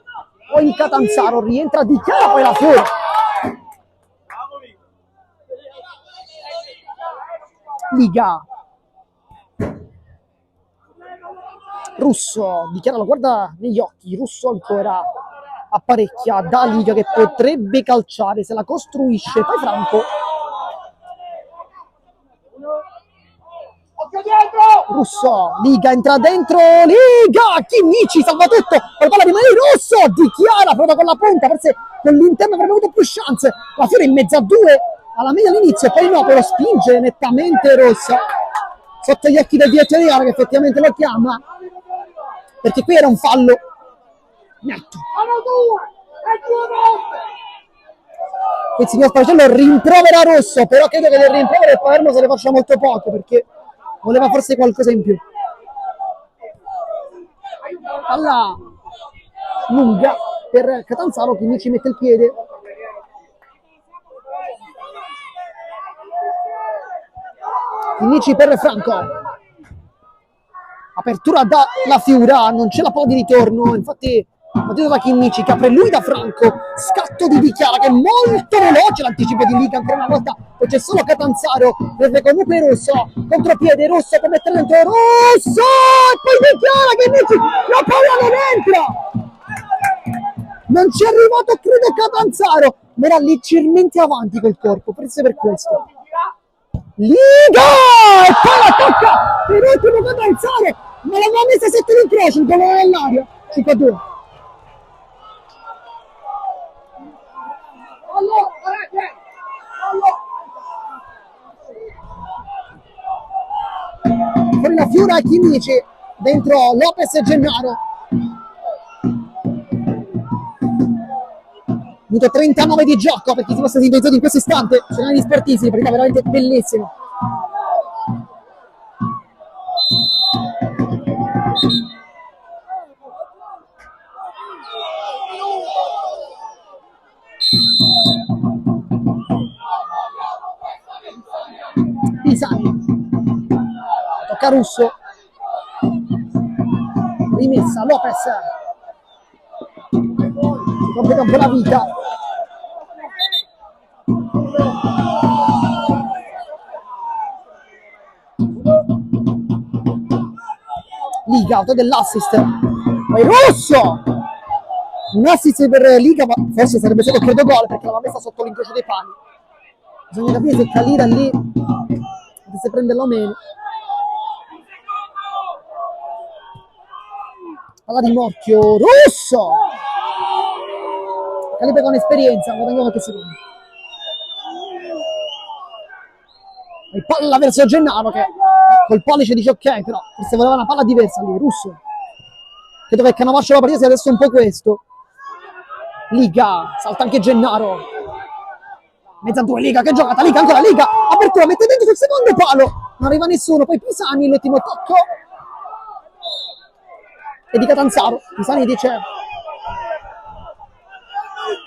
Poi Catanzaro rientra Di Chiara, poi la Fiora. Liga. Russo, Di Chiara lo guarda negli occhi, Russo ancora apparecchia da Liga che potrebbe calciare, se la costruisce, poi Franco. Russo, Liga entra dentro, Liga, Chinnici salva tutto, poi palla rimane Russo, Di Chiara prova con la punta, forse con l'interno avrebbe avuto più chance, la Fiora in mezzo a due, alla media all'inizio, poi no, però spinge nettamente Rossa, sotto gli occhi del direttore di gara che effettivamente lo chiama, perché qui era un fallo netto. Il signor Sparacello rimprovera Rosso, però credo che del rimprovero il Palermo se ne faccia molto poco, perché voleva forse qualcosa in più. Palla lunga per Catanzaro, quindi ci mette il piede. Chinnici per Franco. Apertura da la Fiora, non c'è la palla di ritorno, infatti battuto da Chinnici che apre lui da Franco, scatto di Di Chiara che è molto veloce, l'anticipo di Liga ancora una volta, poi c'è solo Catanzaro, deve comunque Rosso, contropiede Rosso per mettere dentro Rosso e poi Di Chiara Chinnici, la palla non entra! Non ci è arrivato credo Catanzaro, ma era leggermente avanti col corpo, forse per questo. Liga! E poi la tocca per ultimo Catanzaro, ma l'aveva messa sotto l'incrocio, il gol nell'aria, 5-2. Fuori la Fiora e Chinnici, dentro Lopez e Gennaro. Minuto 39 di gioco per chi si fosse sintonizzato in questo istante, scenari sportivi, partita veramente bellissima. Pisani, tocca Russo, rimessa Lopez, si completa un po' la vita. Liga, auto dell'assist, poi Russo, un assist per Liga, ma forse sarebbe stato credo gol perché l'aveva messa sotto l'incrocio dei pali. Bisogna capire se Calira lì se prenderlo o meno. Palla di Morchio, Russo, Calibre con esperienza, guadagna qualche secondo. E palla verso Gennaro che col pollice dice ok, però forse voleva una palla diversa lì, Russo. Credo che Cannavaccio la partita sia adesso un po' questo. Liga, salta anche Gennaro. Mezza a due, Liga, che giocata, Liga, ancora Liga. Apertura, mette dentro sul secondo palo. Non arriva nessuno, poi Pisani, l'ultimo tocco. E di Catanzaro. Pisani dice...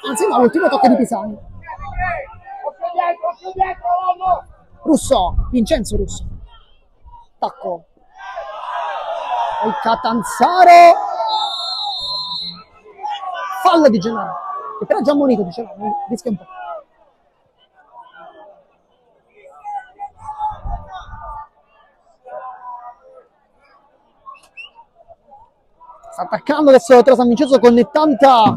Anzi no, l'ultimo tocco di Pisani. Russo, Vincenzo Russo. Tacco. Il Catanzaro. Fallo di Gennaro. Che però è già ammonito, diceva, rischia un po'. Sta attaccando adesso San Vincenzo con tanta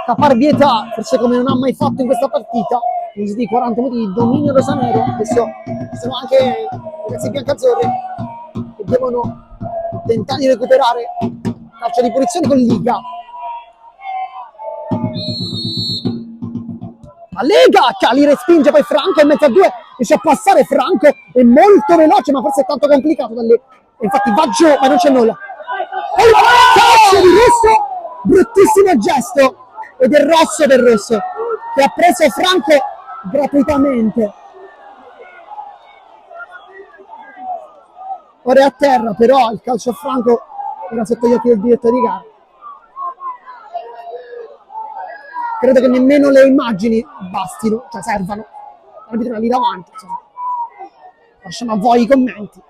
caparbietà, forse come non ha mai fatto in questa partita. Così di 40 minuti di dominio rosanero. Adesso sono anche i ragazzi biancazzurri che devono tentare di recuperare calcio di punizione con Liga. Ma Lega, Cali respinge poi Franco in mezzo a due, riesce a passare Franco, è molto veloce ma forse è tanto complicato da lì. Infatti va giù ma non c'è nulla. E il calcio di Russo, bruttissimo gesto, ed è rosso per Russo che ha preso Franco gratuitamente. Ora è a terra, però il calcio a Franco era sotto gli occhi del direttore di gara. Credo che nemmeno le immagini bastino, cioè servano. L'arbitro è lì davanti, insomma. Lasciamo a voi i commenti.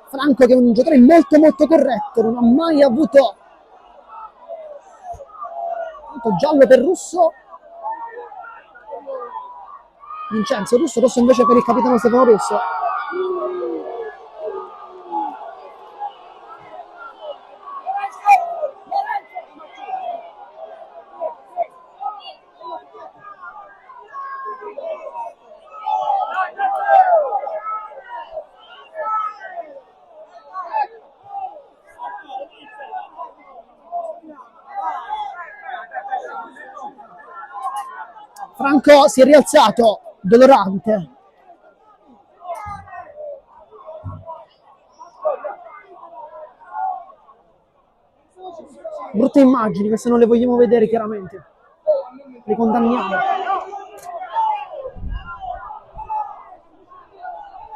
Franco che è un giocatore molto molto corretto, non ha mai avuto giallo per Russo. Vincenzo Russo, Rosso invece per il capitano Stefano Russo. Franco si è rialzato, dolorante. Brutte immagini, queste non le vogliamo vedere chiaramente. Le condanniamo.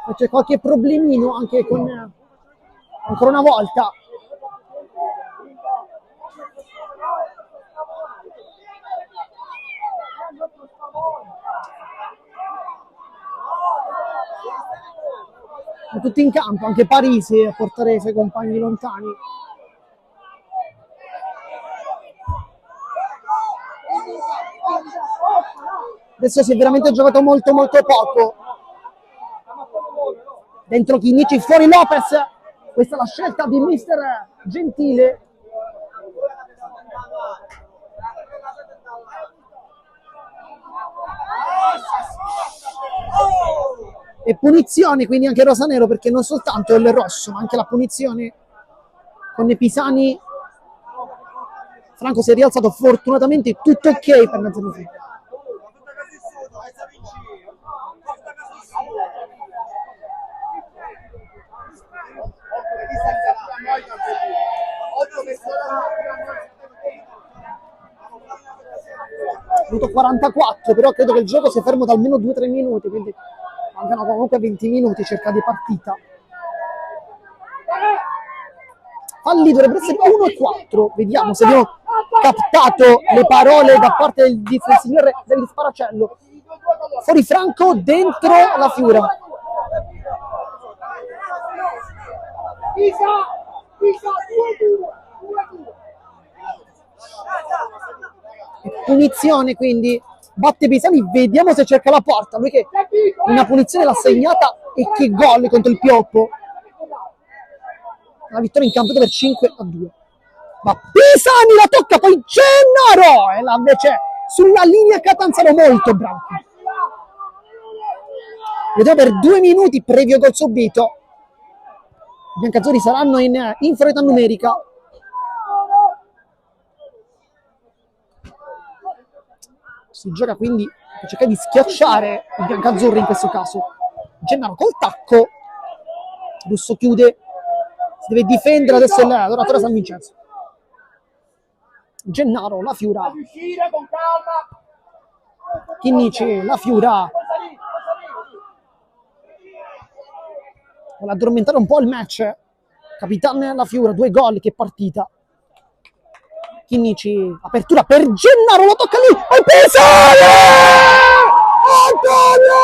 Ma c'è qualche problemino anche con, ancora una volta, tutti in campo, anche Parisi a portare i suoi compagni lontani. Adesso si è veramente giocato molto molto poco. Dentro Chinnici, fuori Lopez. Questa è la scelta di mister Gentile. E punizione quindi anche rosanero, perché non soltanto il rosso ma anche la punizione con i Pisani. Franco si è rialzato, fortunatamente tutto ok per Nazareno. Minuto 44, però credo che il gioco sia fermo da almeno 2-3 minuti, quindi mancano comunque 20 minuti circa di partita. Falli dovrebbe essere 1 e 4. Vediamo se abbiamo captato le parole da parte del signore del Sparacello. Fuori Franco, dentro la Fiura. Punizione quindi, batte Pisani, vediamo se cerca la porta. Lui che una punizione l'ha segnata, e che gol contro il Pioppo. La vittoria in campo per 5-2. Ma Pisani la tocca, poi Gennaro e la invece sulla linea Catanzaro, molto bravo. Vediamo per 2 minuti previo gol subito. I biancazzurri saranno in inferiorità numerica. Si gioca quindi per cercare di schiacciare i biancazzurri in questo caso. Gennaro col tacco. Russo chiude. Si deve difendere adesso l'oratore San Vincenzo. Gennaro, la Fiura. Chinnici, la Fiura. Vuole addormentare un po' il match. Capitano la Fiura, 2 gol, che partita. Chinnici, apertura per Gennaro, lo tocca lì, e Pisani! Antonio!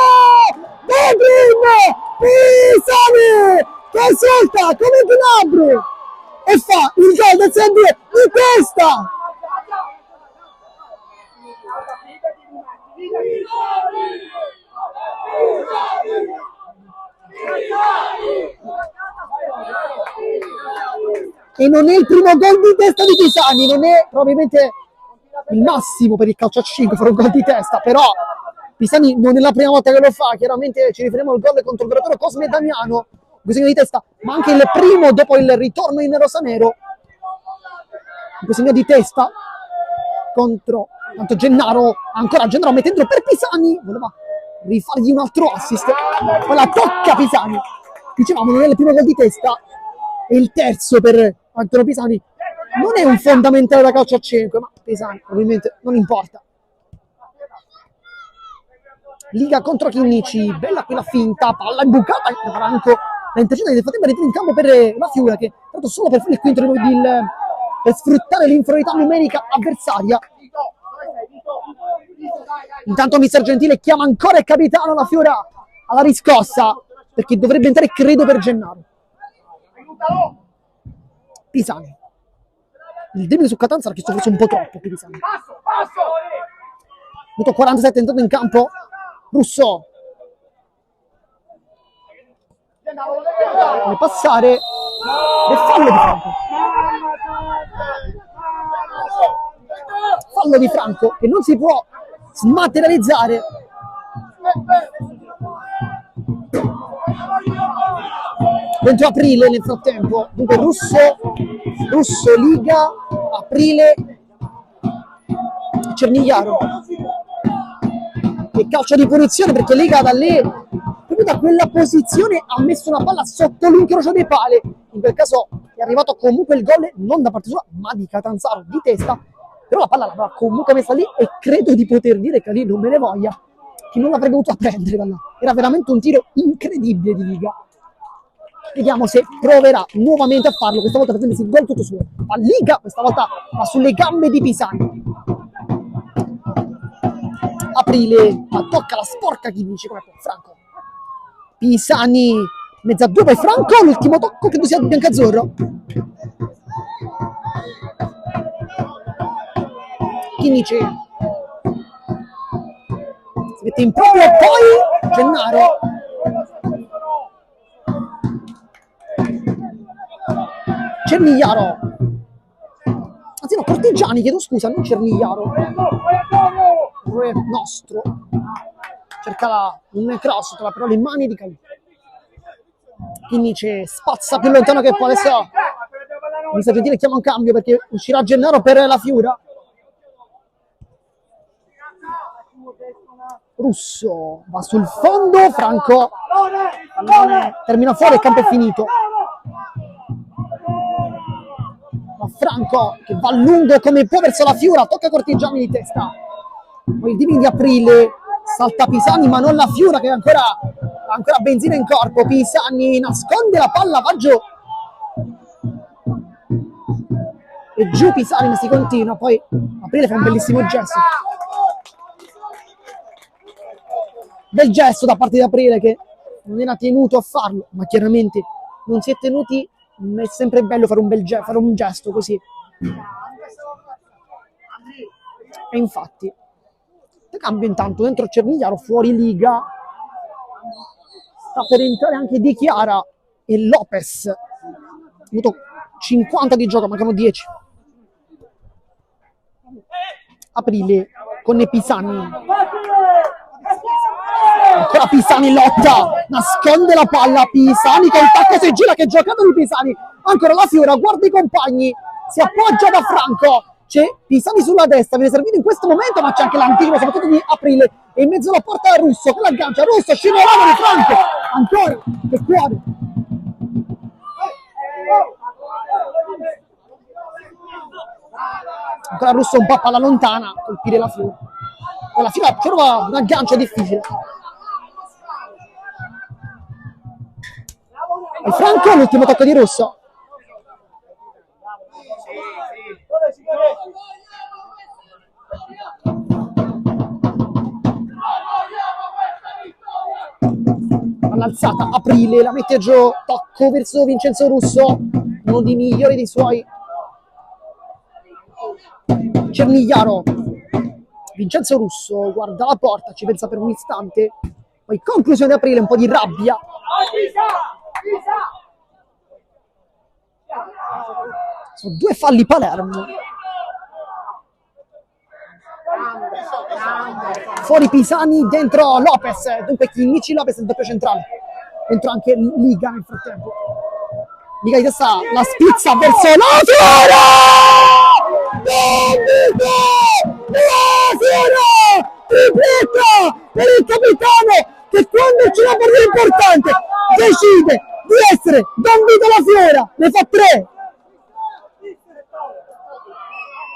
Pisani! Che salta come Gnabry e fa il gol del 6-2 di testa! E non è il primo gol di testa di Pisani, non è probabilmente il massimo per il calcio a 5 fare un gol di testa, però Pisani non è la prima volta che lo fa, chiaramente ci riferiamo al gol contro il Grotero Cosme Damiano, bisogno di testa, ma anche il primo dopo il ritorno in rosanero, bisogno di testa contro tanto Gennaro, ancora Gennaro mettendolo per Pisani, voleva rifargli un altro assist, poi la tocca Pisani, dicevamo non è il primo gol di testa, e il terzo per Antonio Pisani, non è un fondamentale da calcio a 5, ma Pisani probabilmente non importa. Liga contro Chinnici, bella quella finta, palla imbucata, Franco la intercetta nel frattempo ritorna in campo per la Fiura che tanto solo per fare il quinto per sfruttare l'inferiorità numerica avversaria. Intanto Mister Gentile chiama ancora il capitano la Fiura alla riscossa perché dovrebbe entrare credo per Gennaro. Pisani, il debito su Catanzaro che sto forse un po' troppo per Pisani. Minuto 47 entrato in campo Russo, deve passare e fallo di Franco che non si può smaterializzare. 20 aprile nel frattempo, dunque Russo, Liga, Aprile, Cernigliaro. E calcio di punizione perché Liga da lì, proprio da quella posizione, ha messo una palla sotto l'incrocio dei pali. In quel caso è arrivato comunque il gol, non da parte sua, ma di Catanzaro di testa. Però la palla l'aveva comunque messa lì e credo di poter dire che lì non me ne voglia, che non l'avrebbe voluto prendere da là. Era veramente un tiro incredibile di Liga. Vediamo se proverà nuovamente a farlo, questa volta per prendersi il gol tutto suo. A Liga, questa volta va sulle gambe di Pisani. Aprile, ma tocca la sporca Chinnici come Franco. Pisani, mezza a due per Franco, l'ultimo tocco credo sia biancazzurro. Chinnici si mette in proprio, poi Gennaro. Cernigliaro, anzi no, Cortigiani, chiedo scusa, non Cernigliaro, nostro, cerca un cross, trova però le mani di Calì. Chinnici spazza più lontano che può, adesso Mister Gentile chiama un cambio perché uscirà Gennaro per la Fiura. Russo va sul fondo, Franco termina fuori, il campo è finito. Ma Franco che va lungo come può verso la Fiura, tocca Cortigiani di testa, poi il dimmi di Aprile, salta Pisani ma non la Fiura che ha ancora benzina in corpo. Pisani nasconde la palla, va giù e giù Pisani, ma si continua, poi Aprile fa un bellissimo gesto, bel gesto da parte di Aprile che non era tenuto a farlo, ma chiaramente non si è tenuti. È sempre bello fare un gesto così. E infatti cambio intanto dentro Cernigliaro, fuori Liga, sta per entrare anche Di Chiara e Lopez. Avuto 50 di gioco, mancano 10. Aprile con Pisani, ancora Pisani lotta, nasconde la palla, Pisani col tacco si gira, che giocata di Pisani, ancora la Fiora, guarda i compagni, si appoggia da Franco, c'è Pisani sulla destra, viene servito in questo momento, ma c'è anche l'anticipo soprattutto di Aprile, e in mezzo alla porta è Russo, che l'aggancia, Russo, scivolata di Franco, ancora, che fuori. Ancora Russo un po' palla lontana, colpire la Fiora. La Fiora trova un aggancio difficile. E Franco, l'ultimo tocco di Russo. All'alzata, Aprile, la mette giù, tocco verso Vincenzo Russo, uno dei migliori dei suoi. Cernigliaro, Vincenzo Russo guarda la porta, ci pensa per un istante, poi conclusione Aprile, un po' di rabbia. Sono 2 falli Palermo. Fuori Pisani, dentro Lopez, dunque Chinnici, Lopez il doppio centrale. Dentro anche Liga nel frattempo. Liga di testa, la spizza verso la Fiora! La Fiora! Tripletta per il capitano che quando c'è una partita importante decide di essere Don Vito La Fiora, ne fa 3.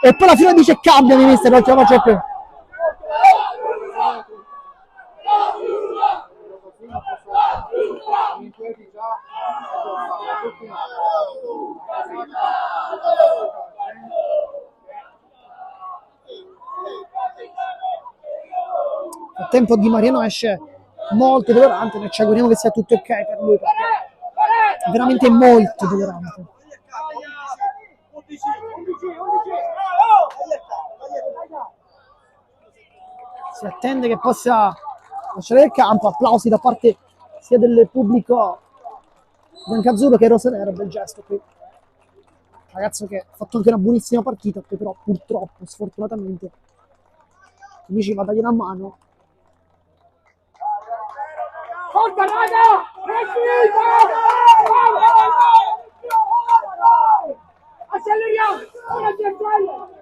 E poi la Fiora dice cambia, mister, non ce la faccio più. Nel tempo Di Mariano esce molto dolorante, noi ci auguriamo che sia tutto ok per lui, perché è veramente molto dolorante. Si attende che possa lasciare il campo, applausi da parte sia del pubblico biancazzurro che rosanero, bel gesto qui. Ragazzo che ha fatto anche una buonissima partita, che però purtroppo, sfortunatamente, mi ci va a dargli una mano. Forza raga! Acceleriamo! Una centrale!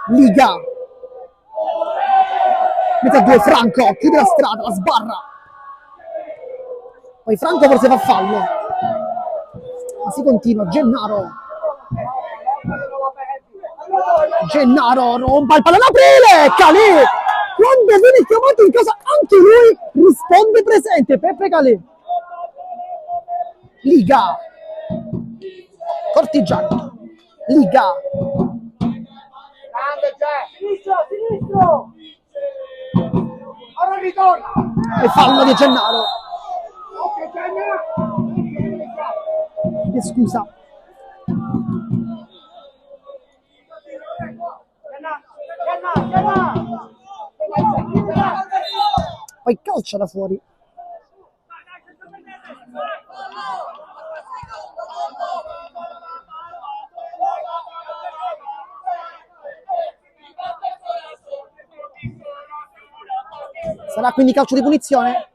Liga mette a 2 Franco, chiude la strada, la sbarra, poi Franco forse fa fallo, ma si continua. Gennaro rompa il pallone, Aprile, Calè, quando viene chiamato in casa anche lui risponde presente, Peppe Calè. Liga, Cortigiani, Liga, Sinistro! Ora ritorna! e fallo di Gennaro. Scusa. Poi calcia da fuori. Sarà quindi calcio di punizione?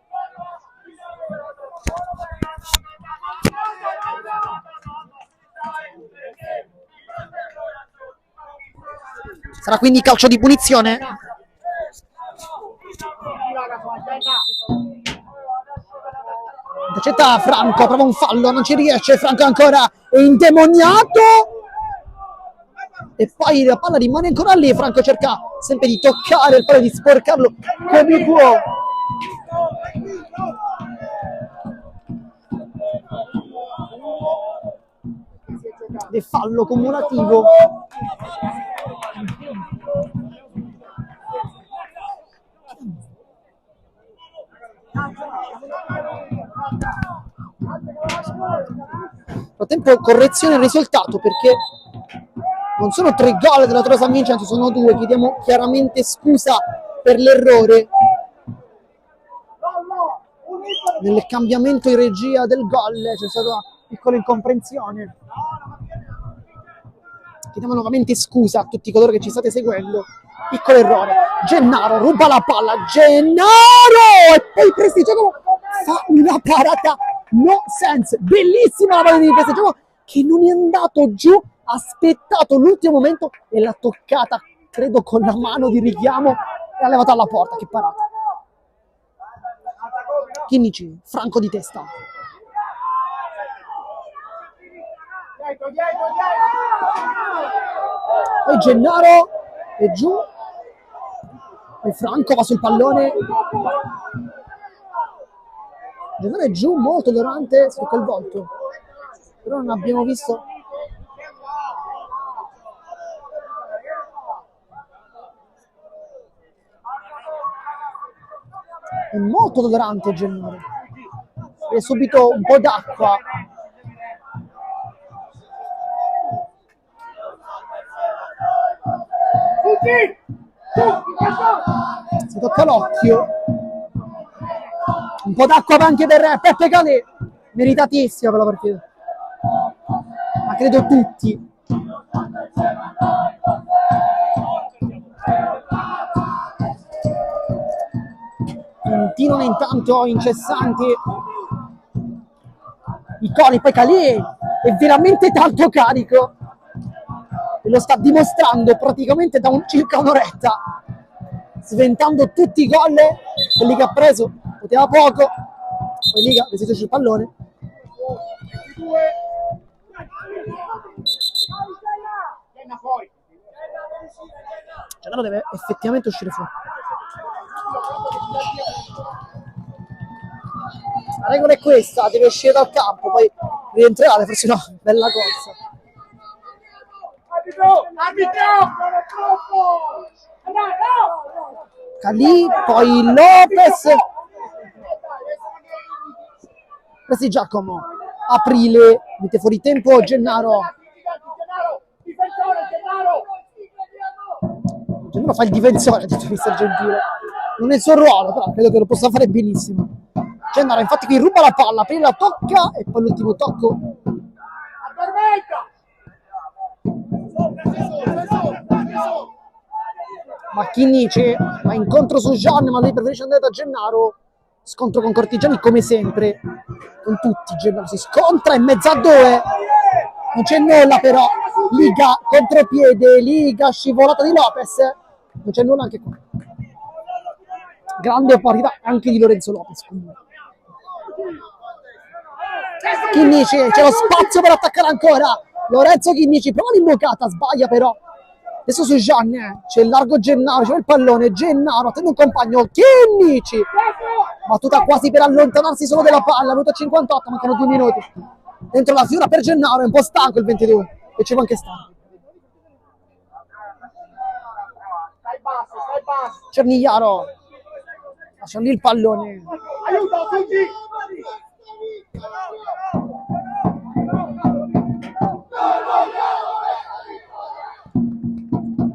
Sarà quindi calcio di punizione? Accetta Franco, prova un fallo, non ci riesce, Franco ancora è indemoniato. E poi la palla rimane ancora lì, Franco cerca sempre di toccare il palo, di sporcarlo come può. E fallo cumulativo. Nel frattempo correzione del risultato, perché non sono 3 gol della Toro San Vincenzo, sono 2. Chiediamo chiaramente scusa per l'errore nel cambiamento in regia del gol, c'è stata una piccola incomprensione. Chiediamo nuovamente scusa a tutti coloro che ci state seguendo. Piccolo errore. Gennaro ruba la palla, Gennaro, e poi Prestigiacomo fa una parata no sense, bellissima la palla di Prestigiacomo che non è andato giù, ha aspettato l'ultimo momento e l'ha toccata, credo con la mano di richiamo, e ha levato alla porta. Che parata. Chinnici, Franco di testa. Poi Gennaro è giù, poi Franco va sul pallone, Gennaro è giù molto durante sotto il volto, però non abbiamo visto. È molto dolorante Gennaro. È subito un po' d'acqua. Si tocca l'occhio. Un po' d'acqua anche per Peppe Calè. Meritatissima per la partita. Ma credo tutti. Continuano intanto incessanti i coni, poi Calè è veramente tanto carico e lo sta dimostrando praticamente da circa un'oretta, sventando tutti i gol, quelli che ha preso poteva poco, poi Liga restituisce il pallone. Gennaro deve effettivamente uscire fuori. La regola è questa, deve uscire dal campo, poi rientrare, forse no, bella corsa. Calì, poi Lopez. Presi Giacomo. Aprile, mette fuori tempo Gennaro. Gennaro fa il difensore, ha detto mister Gentile. Non è il suo ruolo, però credo che lo possa fare benissimo. Gennaro infatti qui ruba la palla, Aprile la tocca e poi l'ultimo tocco. Ma Chinnici va incontro su Gian, ma lui preferisce andare da Gennaro. Scontro con Cortigiani come sempre, con tutti. Gennaro si scontra in mezzo a due, non c'è nulla però. Liga contropiede, Liga scivolata di Lopez, non c'è nulla anche qua. Grande partita anche di Lorenzo Lopez comunque. Chinnici, c'è lo spazio per attaccare ancora. Lorenzo Chinnici prova l'imboccata, sbaglia però. Adesso su Gian c'è il largo Gennaro, c'è il pallone, Gennaro, attende un compagno, Chinnici. Battuta quasi per allontanarsi solo della palla, minuto 58, mancano 2 minuti. Dentro la fiura per Gennaro, è un po' stanco il 22 e ci può anche stare. Cernigliaro, lascia lì il pallone.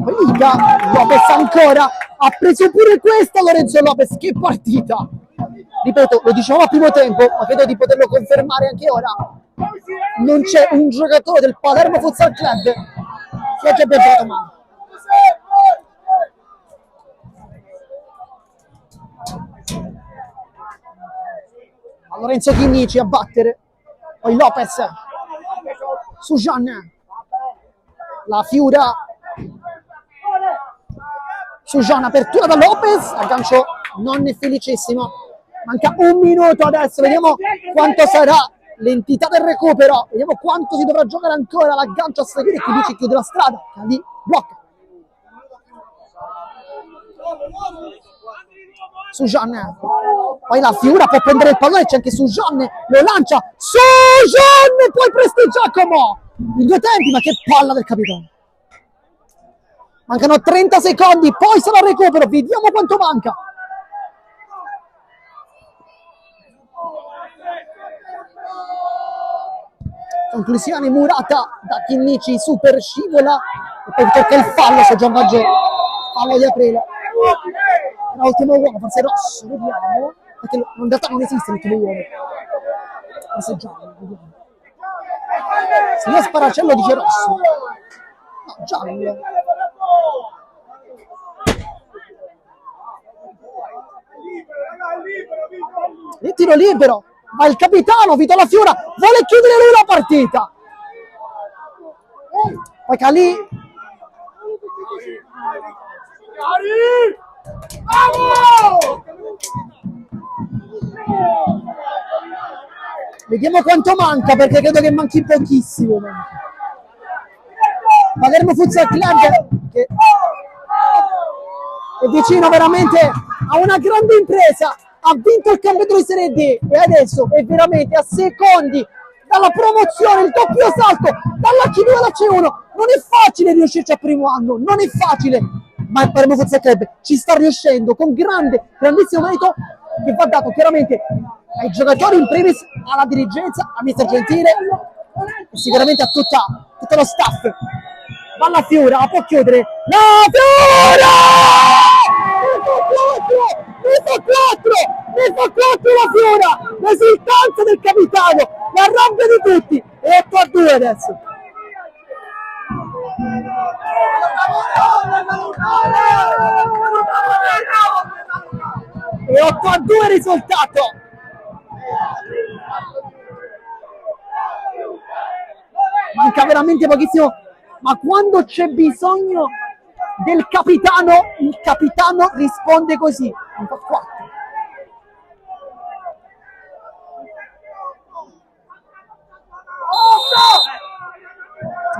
Poi Liga, Lopez ancora, ha preso pure questa Lorenzo Lopez, che partita! Ripeto, lo dicevamo a primo tempo, ma credo di poterlo confermare anche ora. Non c'è un giocatore del Palermo Futsal Club che abbia giocato male. A Lorenzo Chinnici a battere, poi Lopez su Gian, la Fiura su Gian, apertura da Lopez, aggancio non è felicissimo, manca 1 minuto adesso, vediamo quanto sarà l'entità del recupero, vediamo quanto si dovrà giocare ancora, l'aggancio a seguire, Chinnici chiude la strada, Calì blocca su Gian, poi la Fiura può prendere il pallone, c'è anche su Gian, lo lancia su Gian e poi Presti Giacomo in 2 tempi, ma che palla del capitano. Mancano 30 secondi, poi sarà il recupero, vediamo quanto manca. Conclusione murata da Chinnici, super scivola e poi tocca il fallo su Gian Maggiore, fallo di Aprile. Era l'ultimo uomo, forse rosso, vediamo, perché in realtà non esiste l'ultimo uomo. Questo è giallo, vediamo. Signor Sparacello dice rosso. No, giallo. Il tiro libero, ma il capitano Vito La Fiura vuole chiudere lui la partita. Poi Calì. Vediamo quanto manca, perché credo che manchi pochissimo. Palermo Futsal Club che è vicino veramente a una grande impresa, ha vinto il campionato di Serie D e adesso è veramente a secondi dalla promozione, il doppio salto dalla C2 alla C1. Non è facile riuscirci al primo anno, non è facile, ma il Palermo Futsal Club ci sta riuscendo con grandissimo merito, che va dato chiaramente ai giocatori, in primis alla dirigenza, a mister Gentile e sicuramente a tutto lo staff. Va la Fiora, la può chiudere, la Fiora! Ne fa 4 la Fiora, l'esultanza del capitano, la rabbia di tutti, e 8-2 adesso. E 8-2 risultato. Manca veramente pochissimo, ma quando c'è bisogno del capitano, il capitano risponde così. Un po' 4.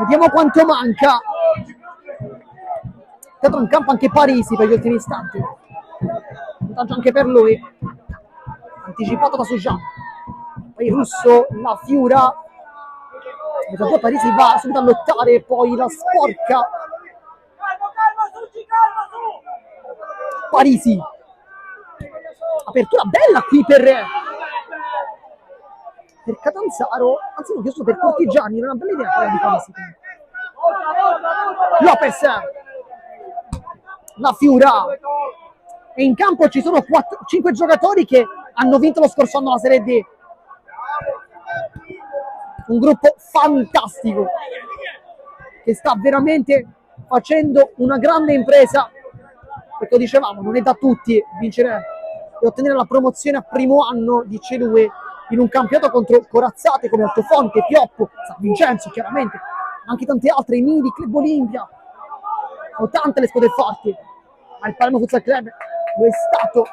Vediamo quanto manca. Tanto in campo anche Parisi per gli ultimi istanti. Vantaggio anche per lui. Anticipato da Sujan. Poi Russo, la Fiura. Parisi va subito a lottare, poi la sporca. Parisi. Apertura bella qui per Catanzaro, anzi no, giusto per Cortigiani, era una bella idea quella di Parisi. Lopez, la Fiura, e in campo ci sono 5 giocatori che hanno vinto lo scorso anno la Serie D. Un gruppo fantastico che sta veramente facendo una grande impresa, perché lo dicevamo, non è da tutti vincere e ottenere la promozione a primo anno di C2 in un campionato contro corazzate come Altofonte, Pioppo, San Vincenzo chiaramente, ma anche tante altre, i Nidi, Club Olimpia, o tante le squadre forti, ma il Palermo Futsal Club lo è stato,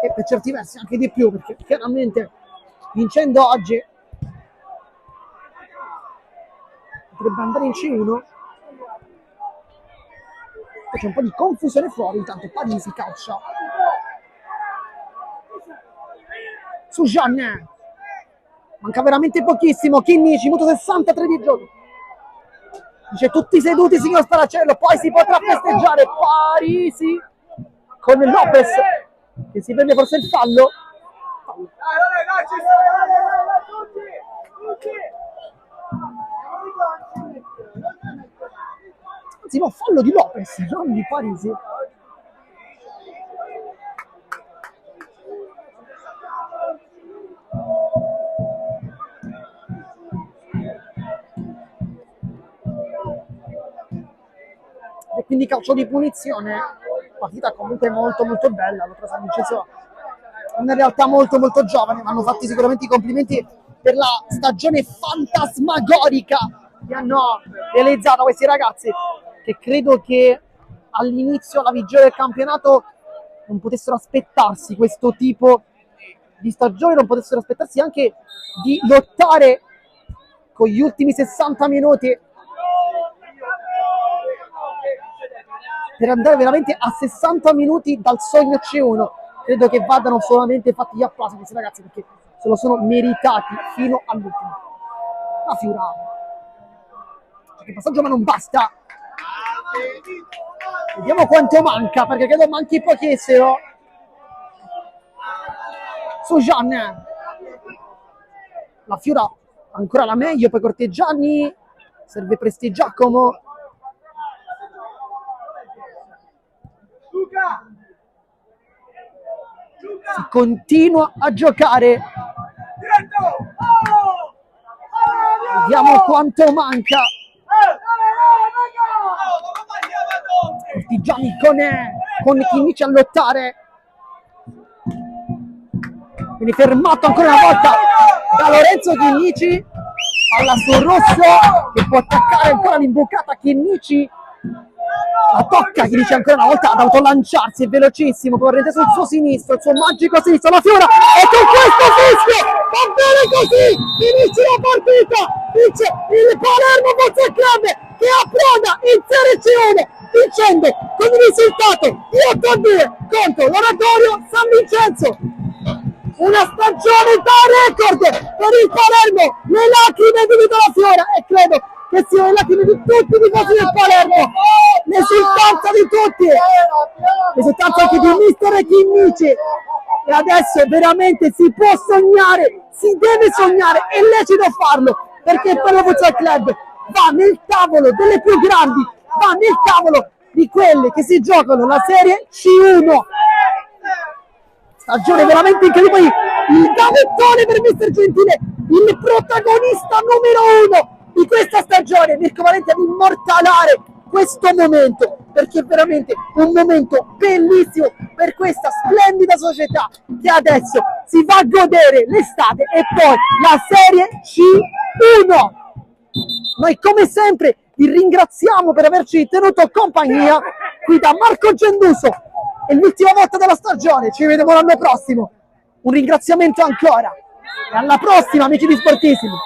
e per certi versi anche di più, perché chiaramente vincendo oggi potrebbe andare in C1. C'è un po' di confusione fuori, intanto Parisi calcia su Jean, manca veramente pochissimo. Chinnici, minuto 63 di gioco, dice tutti seduti signor Staracello, poi si potrà festeggiare. Parisi con Lopez che si prende forse il fallo. Anzi no, fallo di Lopez, non di Parisi. E quindi calcio di punizione, partita comunque molto bella. L'altro San Vincenzo è una realtà molto giovane, ma hanno fatti sicuramente i complimenti per la stagione fantasmagorica che hanno realizzato questi ragazzi, che credo che all'inizio, alla vigilia del campionato, non potessero aspettarsi questo tipo di stagione, non potessero aspettarsi anche di lottare con gli ultimi 60 minuti per andare veramente a 60 minuti dal sogno C1. Credo che vadano solamente fatti gli applausi a questi ragazzi, perché se lo sono meritati fino all'ultimo. La Fiura, che passaggio ma non basta. Vediamo quanto manca, perché credo manchi pochissimo. Su Gian, la Fiura ancora la meglio, poi Corteggiani, serve Prestigiacomo. Si continua a giocare. Vediamo quanto manca. Cortigiani con Chinnici a lottare. Quindi fermato ancora una volta da Lorenzo Chinnici. Palla sul Rosso che può attaccare ancora l'imbucata. Chinnici la tocca, Chinnici ancora una volta ad autolanciarsi, è velocissimo, corrente sul suo sinistro, il suo magico sinistro, la Fiora, e con questo fischio va bene così, finisce la partita, dice il Palermo Futsal Club che approda in Serie C1 vincendo con il risultato di 8-2 contro l'Oratorio San Vincenzo. Una stagione da record per il Palermo, le lacrime di Vito La Fiora, e credo che siano le lacrime di tutti i tifosi del Palermo, l'esultanza di tutti, l'esultanza anche di mister Chinnici. E adesso veramente si può sognare, si deve sognare, è lecito farlo, perché il Palermo Futsal Club va nel tavolo delle più grandi, va nel tavolo di quelle che si giocano la Serie C1. Stagione veramente incredibile, il gavettone per mister Gentile, il protagonista numero 1 di questa stagione. Mirko Valenti ad immortalare questo momento, perché è veramente un momento bellissimo per questa splendida società che adesso si va a godere l'estate e poi la Serie C1. Noi come sempre vi ringraziamo per averci tenuto compagnia. Qui da Marco Genduso, è l'ultima volta della stagione, ci vedremo l'anno prossimo. Un ringraziamento ancora e alla prossima, amici di Sportissimo.